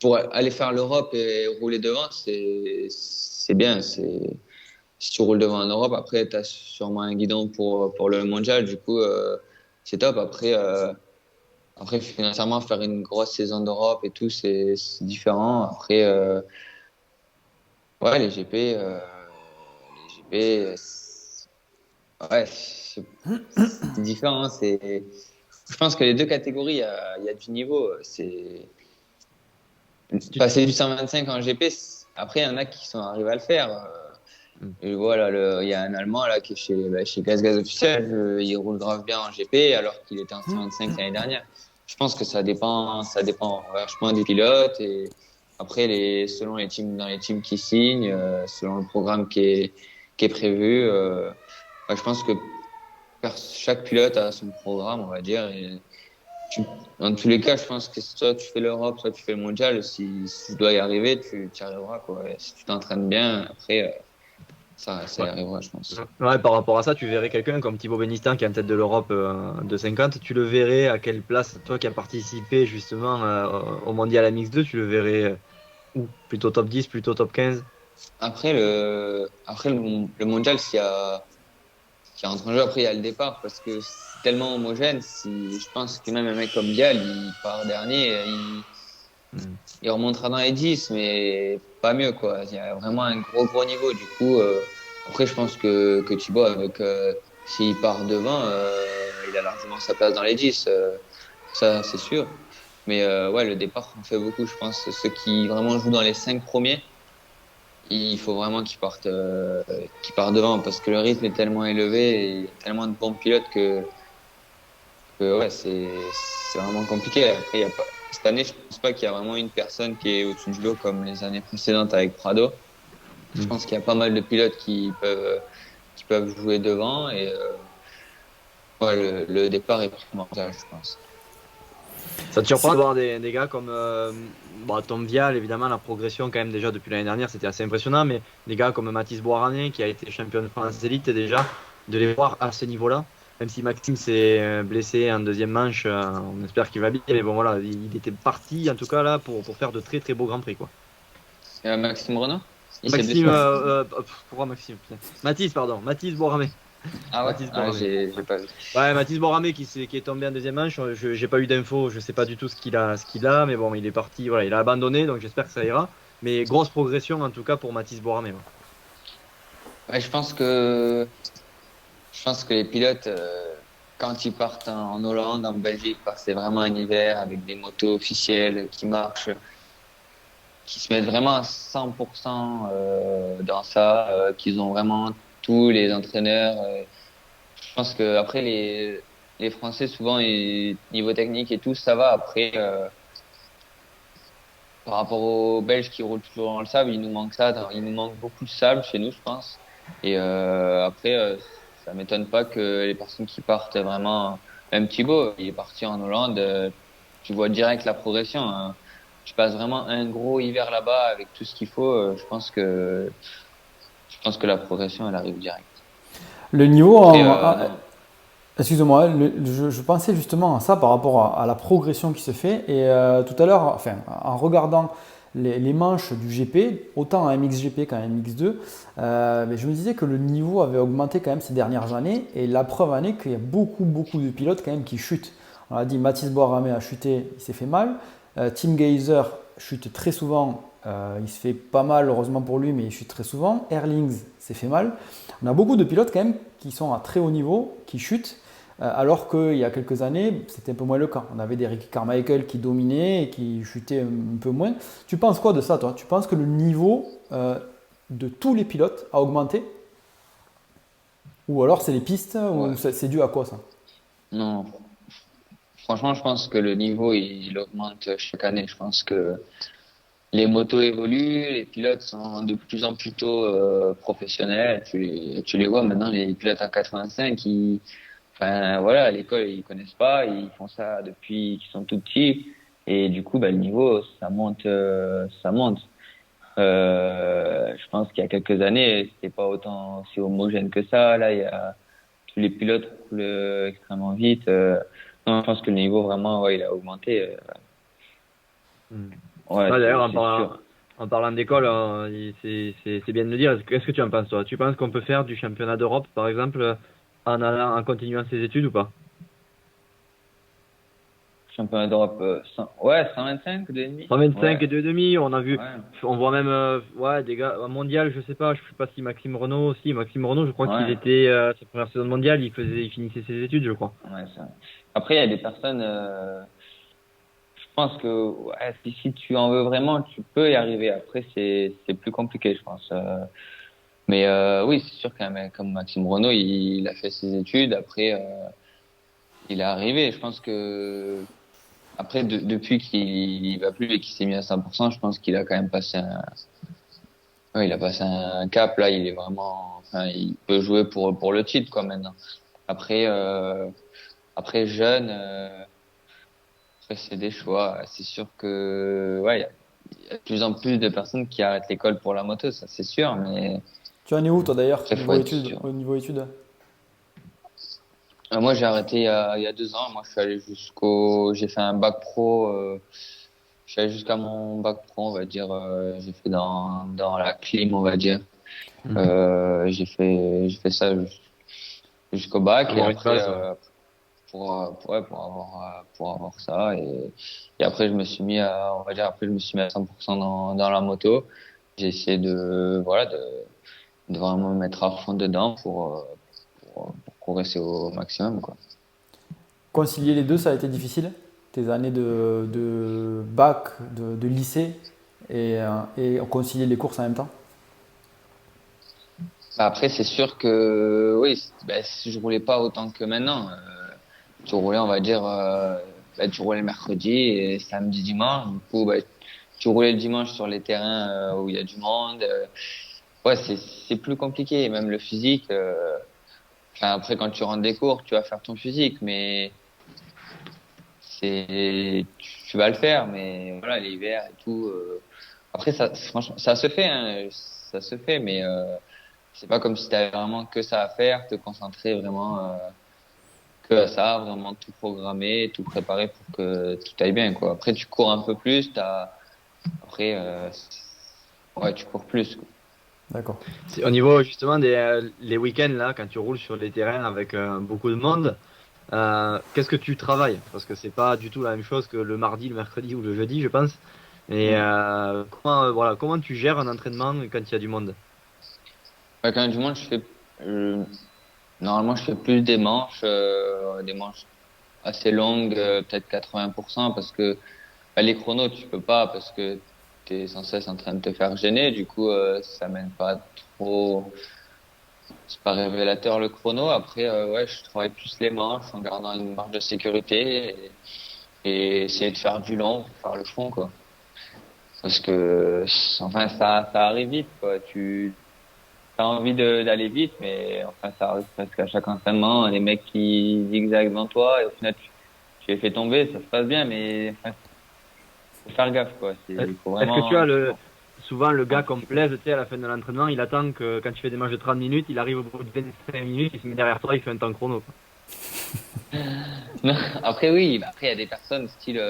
pour aller faire l'Europe et rouler devant, c'est bien. Si tu roules devant en Europe, après, tu as sûrement un guidon pour le mondial. Du coup, c'est top. Après, financièrement, faire une grosse saison d'Europe et tout, c'est différent. Après, ouais, les GP, ouais, c'est différent. Je pense que les deux catégories, il y a du niveau. Passer du 125 en GP, après, il y en a qui sont arrivés à le faire. Hmm. Et voilà, il y a un Allemand là qui est chez Gaz Gaz Officiel, il roule grave bien en GP alors qu'il était en 125 l'année dernière. Je pense que ça dépend vachement des pilotes et après selon les teams dans les teams qui signent, selon le programme qui est prévu. Ouais, je pense que chaque pilote a son programme, on va dire. Et dans tous les cas, je pense que soit tu fais l'Europe, soit tu fais le mondial. Si tu dois y arriver, tu y arriveras, quoi. Et si tu t'entraînes bien, après, ça y Ouais. arrivera, je pense. Ouais, par rapport à ça, tu verrais quelqu'un comme Thibaut Benistin qui est en tête de l'Europe de 50, tu le verrais à quelle place, toi qui as participé justement au mondial à Mix 2, tu le verrais où? Plutôt top 10, plutôt top 15? Après le mondial, s'il y a entre en jeu, après, il y a le départ parce que c'est tellement homogène. Si, je pense que même un mec comme Dial, il part dernier, Hmm. il remontera dans les 10, mais pas mieux, quoi. Il y a vraiment un gros niveau. Du coup, après, je pense que Thibaut, s'il part devant, il a largement sa place dans les 10. Ça, c'est sûr. Mais ouais, le départ en fait beaucoup, je pense. Ceux qui vraiment jouent dans les 5 premiers, il faut vraiment qu'ils partent devant parce que le rythme est tellement élevé et il y a tellement de bons pilotes que ouais, c'est vraiment compliqué. Après, cette année, je pense pas qu'il y a vraiment une personne qui est au-dessus du lot comme les années précédentes avec Prado. Je Hmm. pense qu'il y a pas mal de pilotes qui peuvent jouer devant et ouais, le départ est primordial, je pense. Ça te surprend de voir des gars comme Tom Vial, évidemment, la progression quand même déjà depuis l'année dernière, c'était assez impressionnant, mais des gars comme Mathis Boirané qui a été champion de France élite déjà, de les voir à ce niveau-là, même si Maxime s'est blessé en deuxième manche, on espère qu'il va bien, mais bon voilà, il était parti en tout cas là pour faire de très très beaux grands prix quoi. Maxime Renaud, il s'est Maxime, blessé. pourquoi Maxime? Putain. Mathis, pardon, Mathis Boirané. Ah ouais? Mathis Ah, Boirané. j'ai pas vu. Ouais, Mathis Boramé qui est tombé en deuxième manche, j'ai pas eu d'infos, je sais pas du tout ce qu'il a, mais bon, il est parti, voilà, il a abandonné, donc j'espère que ça ira. Mais grosse progression en tout cas pour Mathis Boramé. Ouais. Ouais, je pense que les pilotes, quand ils partent en Hollande, en Belgique, parce que c'est vraiment un hiver avec des motos officielles qui marchent, qui se mettent vraiment à 100% dans ça, qu'ils ont vraiment tous les entraîneurs. Je pense que après les Français souvent niveau technique et tout ça va. Après par rapport aux Belges qui roulent toujours dans le sable, il nous manque ça. Il nous manque beaucoup de sable chez nous, je pense. Et après, ça m'étonne pas que les personnes qui partent vraiment, même Thibaut, il est parti en Hollande. Tu vois direct la progression. Hein. Tu passes vraiment un gros hiver là-bas avec tout ce qu'il faut. Je pense que la progression, elle arrive direct. Le niveau Après, non. excuse-moi, je pensais justement à ça par rapport à la progression qui se fait. Et tout à l'heure, enfin, en regardant les manches du GP, autant en MXGP qu'en MX2, mais je me disais que le niveau avait augmenté quand même ces dernières années. Et la preuve en est qu'il y a beaucoup de pilotes quand même qui chutent. On a dit Mathis Boisramé a chuté, il s'est fait mal. Tim Geyser chute très souvent, il se fait pas mal, heureusement pour lui, mais il chute très souvent. Erlings s'est fait mal. On a beaucoup de pilotes quand même qui sont à très haut niveau, qui chutent. Alors qu'il y a quelques années, c'était un peu moins le cas. On avait des Ricky Carmichael qui dominaient et qui chutaient un peu moins. Tu penses quoi de ça, toi? Tu penses que le niveau de tous les pilotes a augmenté? Ou alors c'est les pistes? Ou Ouais. c'est dû à quoi ça? Non. Franchement, je pense que le niveau, il augmente chaque année. Je pense que les motos évoluent, les pilotes sont de plus en plus tôt professionnels. Tu les vois maintenant, les pilotes en 85, enfin voilà, à l'école ils connaissent pas, ils font ça depuis qu'ils sont tout petits, et du coup, bah, le niveau ça monte, ça monte. Je pense qu'il y a quelques années, c'était pas autant aussi homogène que ça. Là, il y a tous les pilotes roulent extrêmement vite. Non, je pense que le niveau vraiment, ouais, il a augmenté. Hmm. Ouais, Ouais, d'ailleurs, c'est sûr. en parlant d'école, c'est bien de le dire. Qu'est-ce que tu en penses, toi? Tu penses qu'on peut faire du championnat d'Europe, par exemple, en continuant ses études ou pas? Championnat d'Europe, ouais, 125, 2,5. 125 Ouais, et 2,5, on a vu, ouais, on voit même ouais, des gars, un mondial, je sais pas si Maxime Renault aussi. Maxime Renault, je crois qu'il ouais, était, sa première saison de mondial, il finissait ses études, je crois. ouais, ça. Après, il y a des personnes, je pense que ouais, si tu en veux vraiment, tu peux y arriver. Après, c'est plus compliqué, je pense. Mais oui, c'est sûr qu'un mec comme Maxime Renault, il a fait ses études. Après, il est arrivé. Je pense que après, depuis qu'il y va plus et qu'il s'est mis à 100%, je pense qu'il a quand même passé ouais, il a passé un cap. Là, il est vraiment, enfin, il peut jouer pour le titre, quoi, maintenant. Après, jeune, après c'est des choix. C'est sûr que ouais, il y a de plus en plus de personnes qui arrêtent l'école pour la moto, ça c'est sûr, mais Tu en es où toi d'ailleurs, après faut niveau être études, sûr. au niveau études? Moi j'ai arrêté il y a 2 ans. Moi je suis allé j'ai fait un bac pro. Je suis allé jusqu'à mon bac pro, on va dire. J'ai fait dans la clim, on va dire. Mhm. J'ai fait ça jusqu'au bac et Avoir une après base, ouais. ouais, pour avoir ça et après je me suis mis à on va dire après je me suis mis à 100% dans la moto. J'ai essayé de vraiment me mettre à fond dedans pour progresser au maximum quoi. Concilier les deux, ça a été difficile? Tes années de bac, de lycée et concilier les courses en même temps? Après c'est sûr que oui, si je roulais pas autant que maintenant, tu roulais on va dire tu roulais le mercredi et samedi dimanche. Du coup tu roulais le dimanche sur les terrains où il y a du monde. Ouais, c'est plus compliqué. Et même le physique. Enfin, après, quand tu rentres des cours, tu vas faire ton physique, mais tu vas le faire. Mais voilà, l'hiver et tout. Après, franchement, ça se fait, hein, ça se fait, mais c'est pas comme si tu avais vraiment que ça à faire, te concentrer vraiment que à ça, vraiment tout programmer, tout préparer pour que tout aille bien, quoi. Après, tu cours un peu plus, après, ouais, tu cours plus, quoi. D'accord. C'est au niveau justement des les week-ends là, quand tu roules sur les terrains avec beaucoup de monde, qu'est-ce que tu travailles? Parce que c'est pas du tout la même chose que le mardi, le mercredi ou le jeudi, je pense. Et Mm. voilà, comment tu gères un entraînement quand il y a du monde? Ouais, quand du monde, euh, normalement, je fais plus des manches assez longues, peut-être 80%, parce que les chronos, tu peux pas, parce que tu es sans cesse en train de te faire gêner. Du coup, ça mène pas trop. C'est pas révélateur le chrono. Après, ouais, je travaille plus les manches en gardant une marge de sécurité et essayer de faire du long, faire le fond, quoi. Parce que, enfin, ça arrive vite, quoi. T'as envie d'aller vite, mais enfin, ça arrive presque à chaque entraînement. Les mecs qui zigzaguent devant toi, et au final, tu les fais tomber, ça se passe bien, mais enfin, faut faire gaffe, quoi. Il faut Est-ce que tu vraiment. as souvent le gars comme plaise, tu sais, à la fin de l'entraînement, il attend que quand tu fais des matchs de 30 minutes, il arrive au bout de 25 minutes, il se met derrière toi, il fait un temps chrono, quoi. Non, après, oui, après, il y a des personnes, style,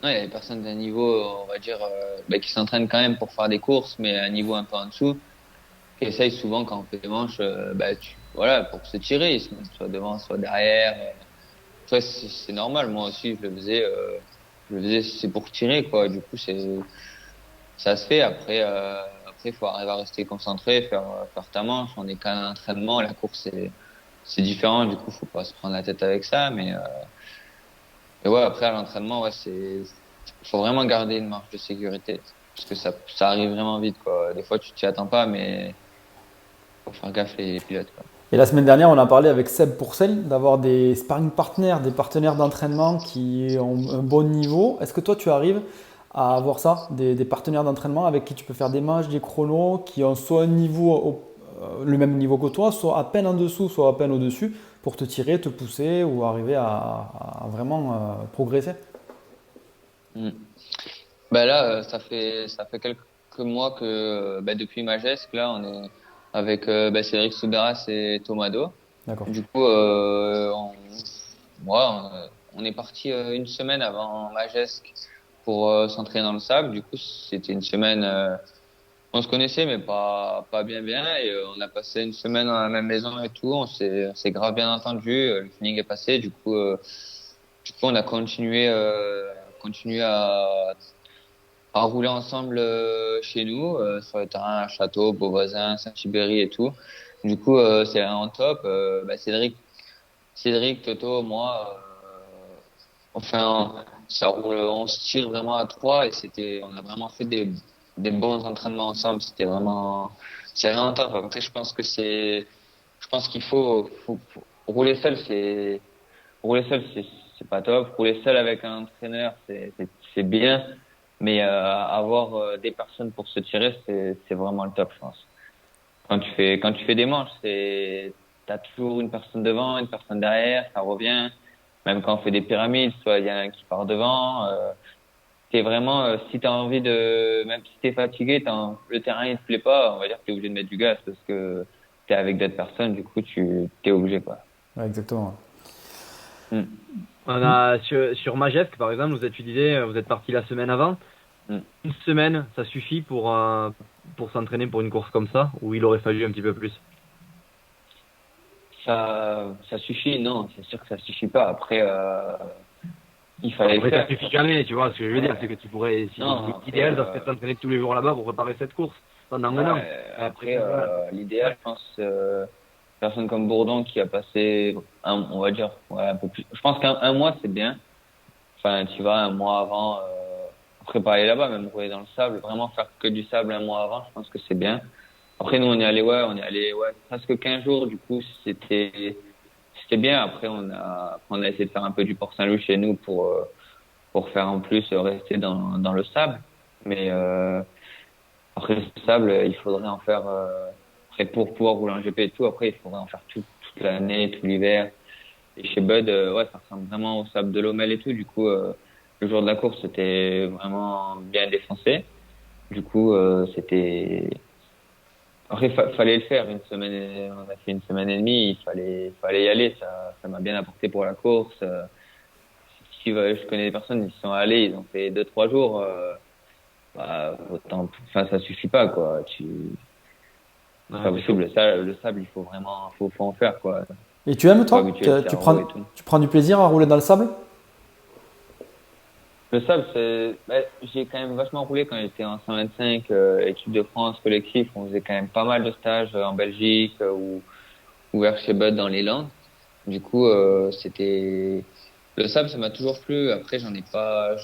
non, il y a des personnes d'un niveau, on va dire, qui s'entraînent quand même pour faire des courses, mais à un niveau un peu en dessous, qui essayent souvent, quand on fait des manches, voilà, pour se tirer, ils se mettent soit devant, soit derrière. Après, c'est normal, moi aussi, c'est pour tirer, quoi. Du coup, ça se fait. Après, faut arriver à rester concentré, faire ta manche. On est qu'à un entraînement. La course, c'est différent. Du coup, faut pas se prendre la tête avec ça. Mais ouais, après, à l'entraînement, ouais, faut vraiment garder une marge de sécurité. Parce que ça arrive vraiment vite, quoi. Des fois, tu t'y attends pas, mais faut faire gaffe les pilotes, quoi. Et la semaine dernière, on a parlé avec Seb Pourcel d'avoir des sparring partners, des partenaires d'entraînement qui ont un bon niveau. Est-ce que toi, tu arrives à avoir ça, des partenaires d'entraînement avec qui tu peux faire des matchs, des chronos, qui ont soit un niveau le même niveau que toi, soit à peine en dessous, soit à peine au-dessus, pour te tirer, te pousser ou arriver à vraiment progresser? Mm. Là, ça fait quelques mois que, depuis Majesque, là, on est avec Cédric Soudaras et Tomado. D'accord. Du coup, on est parti une semaine avant Majesque pour s'entraîner dans le sable. Du coup, c'était une semaine, on se connaissait, mais pas bien bien. Et on a passé une semaine dans la même maison et tout. On s'est grave bien entendu. Le feeling est passé. Du coup, on a continué à rouler ensemble chez nous, sur le terrain à Château, Beauvoisin, Saint-Thibéry et tout. Du coup, c'est en top. Cédric, Toto, moi, enfin, ça roule, on se tire vraiment à trois et on a vraiment fait des bons entraînements ensemble. C'est vraiment top. Après, je pense qu'il faut rouler seul, c'est pas top. Rouler seul avec un entraîneur, c'est bien. Mais avoir des personnes pour se tirer, c'est vraiment le top, je pense. Quand tu fais des manches, t'as toujours une personne devant, une personne derrière, ça revient. Même quand on fait des pyramides, soit il y en a un qui part devant. T'es vraiment, si t'as envie même si t'es fatigué, le terrain il te plaît pas, on va dire que t'es obligé de mettre du gaz parce que t'es avec d'autres personnes, du coup t'es obligé quoi. Ouais, exactement. Mm. On a sur Majesque, par exemple, tu disais, vous êtes parti la semaine avant. Mm. Une semaine, ça suffit pour s'entraîner pour une course comme ça, ou il aurait fallu un petit peu plus? Ça suffit, non, c'est sûr que ça suffit pas. Après, il fallait le Après, ça faire. suffit jamais, tu vois. Ce que je veux dire, c'est que tu pourrais, si Non, après, l'idéal, ça serait de s'entraîner tous les jours là-bas pour préparer cette course pendant un an. après Voilà. l'idéal, je pense, personne comme Bourdon qui a passé, on va dire, ouais, un peu plus. Je pense qu'un mois, c'est bien. Enfin, tu vas un mois avant, après pas aller là-bas, même rouler dans le sable, vraiment faire que du sable un mois avant, je pense que c'est bien. Après, nous, on est allé presque 15 jours, du coup, c'était bien. Après, on a essayé de faire un peu du Port-Saint-Loup chez nous pour faire en plus rester dans le sable. Mais, après, le sable, il faudrait en faire, après, pour pouvoir rouler en GP et tout, après, il faudrait en faire toute l'année, tout l'hiver. Et chez Bud, ouais, ça ressemble vraiment au sable de Lommel et tout. Du coup, le jour de la course, c'était vraiment bien défoncé. Du coup, après, fallait le faire. On a fait une semaine et demie. Il fallait y aller. Ça m'a bien apporté pour la course. Je connais des personnes qui sont allées, ils ont fait 2, 3 jours. Bah, enfin, ça suffit pas, quoi. C'est Ouais, pas c'est chaud. possible. Le sable, il faut vraiment, faut en faire, quoi. Et tu aimes, Faut toi? habituer le Tu cerveau prends, et tout. tu prends du plaisir à rouler dans le sable? Le sable, j'ai quand même vachement roulé quand j'étais en 125, équipe de France, collectif. On faisait quand même pas mal de stages en Belgique ou vers chez Bud dans les Landes. Du coup, le sable, ça m'a toujours plu. Après, j'en ai pas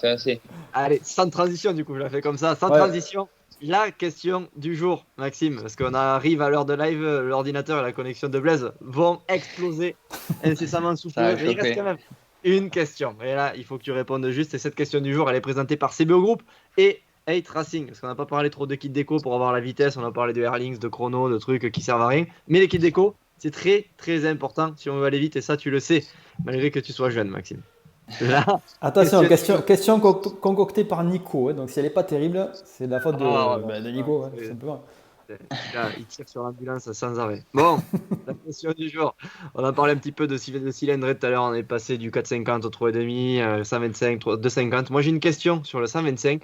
fait assez. Allez, sans transition, du coup, je la fais comme ça. Sans Ouais. transition, la question du jour, Maxime, parce qu'on arrive à l'heure de live, l'ordinateur et la connexion de Blaise vont exploser incessamment sous Ça peu. a Mais il reste chauffé. quand même une question. Et là, il faut que tu répondes juste. Et cette question du jour, elle est présentée par CBO Group et 8 Racing. Parce qu'on n'a pas parlé trop de kits déco pour avoir la vitesse. On a parlé de Airlinks, de chrono, de trucs qui servent à rien. Mais les kits déco, c'est très, très important si on veut aller vite. Et ça, tu le sais, malgré que tu sois jeune, Maxime. La Attention, question du question, jour. question concoctée par Nico, hein. Donc si elle n'est pas terrible, c'est de la faute Ah, de non, Nico, hein, tout c'est- simplement. là, il tire sur l'ambulance sans arrêt. Bon, la question du jour. On a parlé un petit peu de cylindrée tout à l'heure. On est passé du 450 au 3,5, 125, 250. Moi, j'ai une question sur le 125.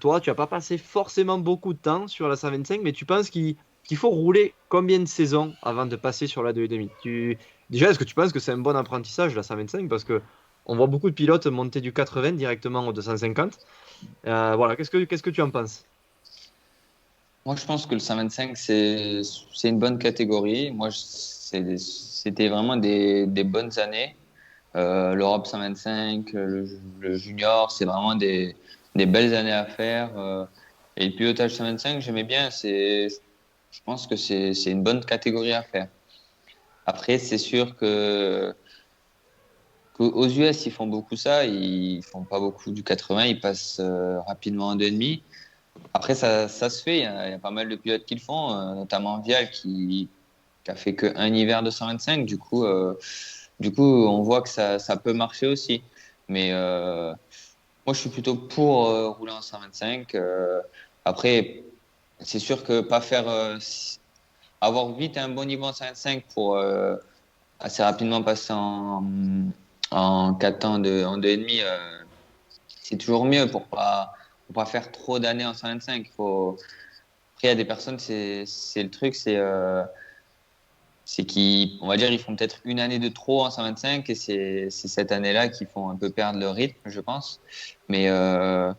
Toi, tu n'as pas passé forcément beaucoup de temps sur la 125, mais tu penses qu'il faut rouler combien de saisons avant de passer sur la 2,5? Déjà, est-ce que tu penses que c'est un bon apprentissage, la 125? Parce que on voit beaucoup de pilotes monter du 80 directement au 250. Voilà, qu'est-ce que tu en penses? Moi, je pense que le 125, c'est une bonne catégorie. Moi, c'était vraiment des bonnes années. L'Europe 125, le junior, c'est vraiment des belles années à faire. Et le pilotage 125, j'aimais bien. Je pense que c'est une bonne catégorie à faire. Après, c'est sûr qu'aux US, ils font beaucoup ça. Ils font pas beaucoup du 80. Ils passent rapidement en 2,5. Après, ça se fait. Il y a pas mal de pilotes qui le font, notamment Vial qui a fait qu'un hiver de 125. Du coup, on voit que ça peut marcher aussi. Mais moi, je suis plutôt pour rouler en 125. Après, c'est sûr que pas faire avoir vite un bon niveau en 125 pour assez rapidement passer en 4 temps en 2,5, c'est toujours mieux pour pas faire trop d'années en 125. Après, il y a des personnes, c'est le truc, c'est qu'ils, on va dire, ils font peut-être une année de trop en 125 et c'est cette année-là qu'ils font un peu perdre le rythme, je pense. Mais je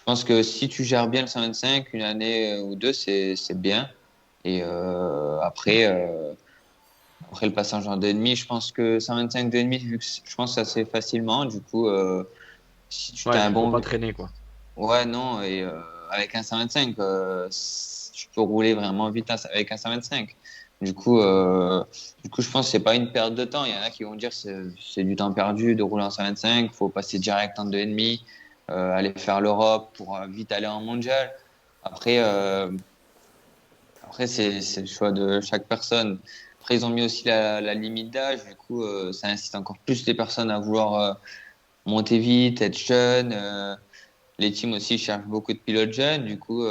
pense que si tu gères bien le 125, une année ou deux, c'est bien. Et après le passage en 2,5, je pense que 125, 2,5, vu que je pense que ça se fait facilement. Du coup, si tu as Ouais, un faut pas bon. traîner, quoi. Ouais, non, et avec un 125, tu peux rouler vraiment vite avec un 125. Du coup, je pense que c'est pas une perte de temps. Il y en a qui vont dire que c'est du temps perdu de rouler en 125. Il faut passer direct en 2,5, aller faire l'Europe pour vite aller en mondial. Après, après c'est le choix de chaque personne. Après, ils ont mis aussi la limite d'âge. Du coup, ça incite encore plus les personnes à vouloir monter vite, être jeunes. Les teams aussi cherchent beaucoup de pilotes jeunes. Du coup,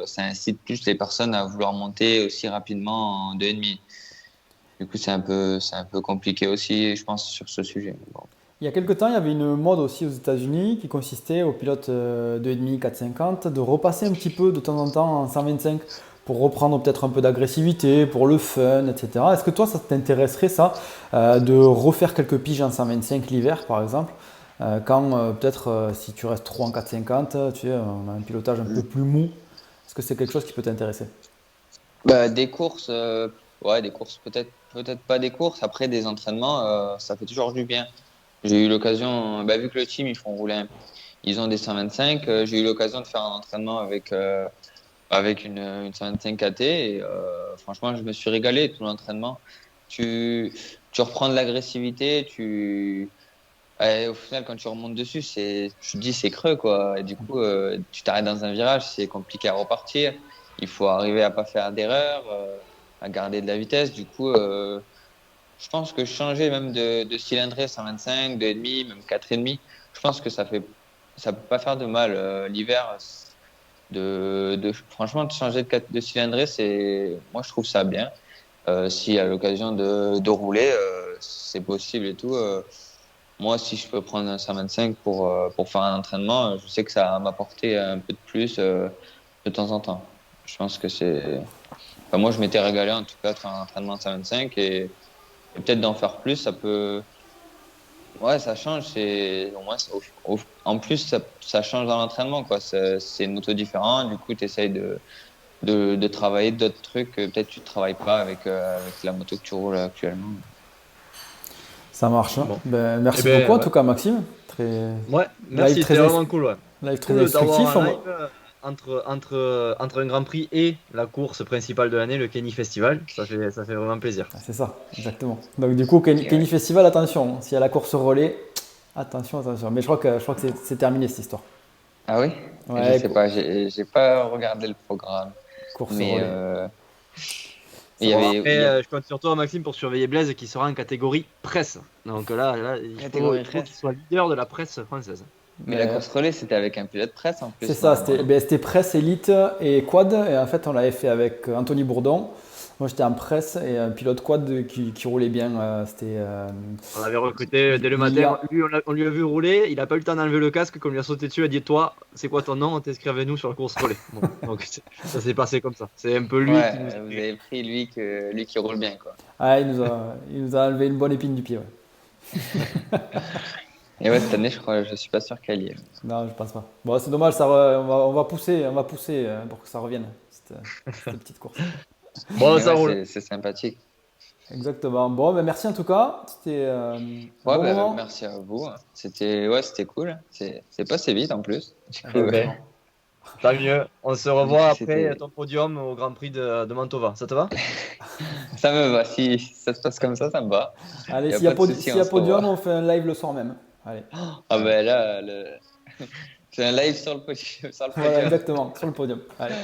ça incite plus les personnes à vouloir monter aussi rapidement en 2,5. Du coup, c'est un peu compliqué aussi, je pense, sur ce sujet. Bon. Il y a quelques temps, il y avait une mode aussi aux États-Unis qui consistait aux pilotes 2,5, 4,50 de repasser un petit peu de temps en temps en 125 pour reprendre peut-être un peu d'agressivité, pour le fun, etc. Est-ce que toi, ça t'intéresserait ça, de refaire quelques piges en 125 l'hiver, par exemple, quand peut-être si tu restes trop en 4,50, tu sais, on a un pilotage un peu plus mou. Est-ce que c'est quelque chose qui peut t'intéresser? Bah, des courses, ouais, des courses peut-être pas des courses. Après, des entraînements, ça fait toujours du bien. J'ai eu l'occasion, bah, vu que le team, ils ont des 125, j'ai eu l'occasion de faire un entraînement avec une 125 KT et franchement, je me suis régalé tout l'entraînement. Tu reprends de l'agressivité, au final, quand tu remontes dessus, tu te dis c'est creux, quoi. Et du coup, tu t'arrêtes dans un virage, c'est compliqué à repartir. Il faut arriver à pas faire d'erreur, à garder de la vitesse. Du coup, je pense que changer même de cylindrée 125, 2,5, même 4,5, je pense que ça peut pas faire de mal. L'hiver, franchement, de changer de cylindrée, moi, je trouve ça bien. Si à l'occasion de rouler, c'est possible et tout. Moi, si je peux prendre un 125 pour faire un entraînement, je sais que ça va m'apporter un peu de plus de temps en temps. Je pense que enfin, moi, je m'étais régalé en tout cas de faire un entraînement à 125 et peut-être d'en faire plus, ça peut. Ouais, ça change. Au moins, en plus, ça change dans l'entraînement, quoi. C'est une moto différente. Du coup, tu essayes de travailler d'autres trucs que peut-être tu ne travailles pas avec la moto que tu roules actuellement. Ça marche, hein. Bon. Ben, merci Eh ben, beaucoup en ouais. tout cas, Maxime. Très, Ouais, live merci, très, c'était vraiment cool. Ouais. live très Cool d'avoir instructif. un live entre un Grand Prix et la course principale de l'année, le Kenny Festival. Ça fait vraiment plaisir. C'est ça, exactement. Donc du coup, Ok, Kenny ouais. Festival, attention, s'il y a la course relais, attention, attention. Mais je crois que c'est terminé cette histoire. Ah oui? Je Ouais, sais pas, j'ai pas regardé le programme. course Mais relais. il Ça y Bon, va. avait. après, je compte sur toi, Maxime, pour surveiller Blaise qui sera en catégorie presse. Donc là Catégorie il faut qu'il presse. soit leader de la presse française. Mais la Mais course relais, c'était avec un pilote presse en c'est plus, ça, normalement, c'était non? ben, c'était presse élite et quad. Et en fait, on l'avait fait avec Anthony Bourdon. Moi, j'étais en presse et un pilote quad qui roulait bien. C'était On l'avait recruté dès le matin. Lilian. Lui, on lui a vu rouler. Il n'a pas eu le temps d'enlever le casque. Qu'on lui a sauté dessus, il a dit: Toi, c'est quoi ton nom? On t'inscrit avec nous sur la course relais. Bon, donc ça s'est passé comme ça. C'est un peu lui qui nous Ouais, a vous fait. avez pris lui qui roule bien, quoi. Ah, il nous a enlevé une bonne épine du pied. Ouais. Et ouais, cette année, je suis pas sûr qu'elle y est. Non, je pense pas. Bon, c'est dommage, on va pousser pour que ça revienne, cette petite course. Bon, Mais ça ouais, roule. c'est sympathique. Exactement. Bon, ben merci en tout cas. C'était un Ouais, bon bah, moment. merci à vous. C'était cool. C'est passé vite en plus. Du coup, Eh ben, tant mieux. On se du revoit coup, après ton podium au Grand Prix de Mantova. Ça te va? ça me va. Si ça se passe comme ça me va. Allez, Il n'y a s'il y a, pas de souci, s'il y on a se podium, revoit. on fait un live le soir même. Allez. Ah ben là, c'est un live sur le podium. Sur le Voilà, podium. exactement, sur le podium. Allez.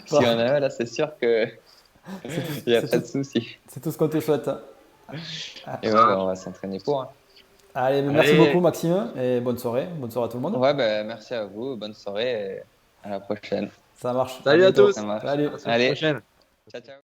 Si Bon, on a un, là, c'est sûr que c'est tout, il n'y a c'est pas tout, de souci. c'est tout ce qu'on te souhaite. Et ouais, bah, on va s'entraîner pour, hein. Allez, ben merci beaucoup Allez, Maxime et bonne soirée. Bonne soirée à tout le monde. Ouais, bah, merci à vous. Bonne soirée et à la prochaine. Ça marche. À salut à bientôt. Ça tous. marche. Salut. À la semaine Allez, prochaine. ciao, ciao.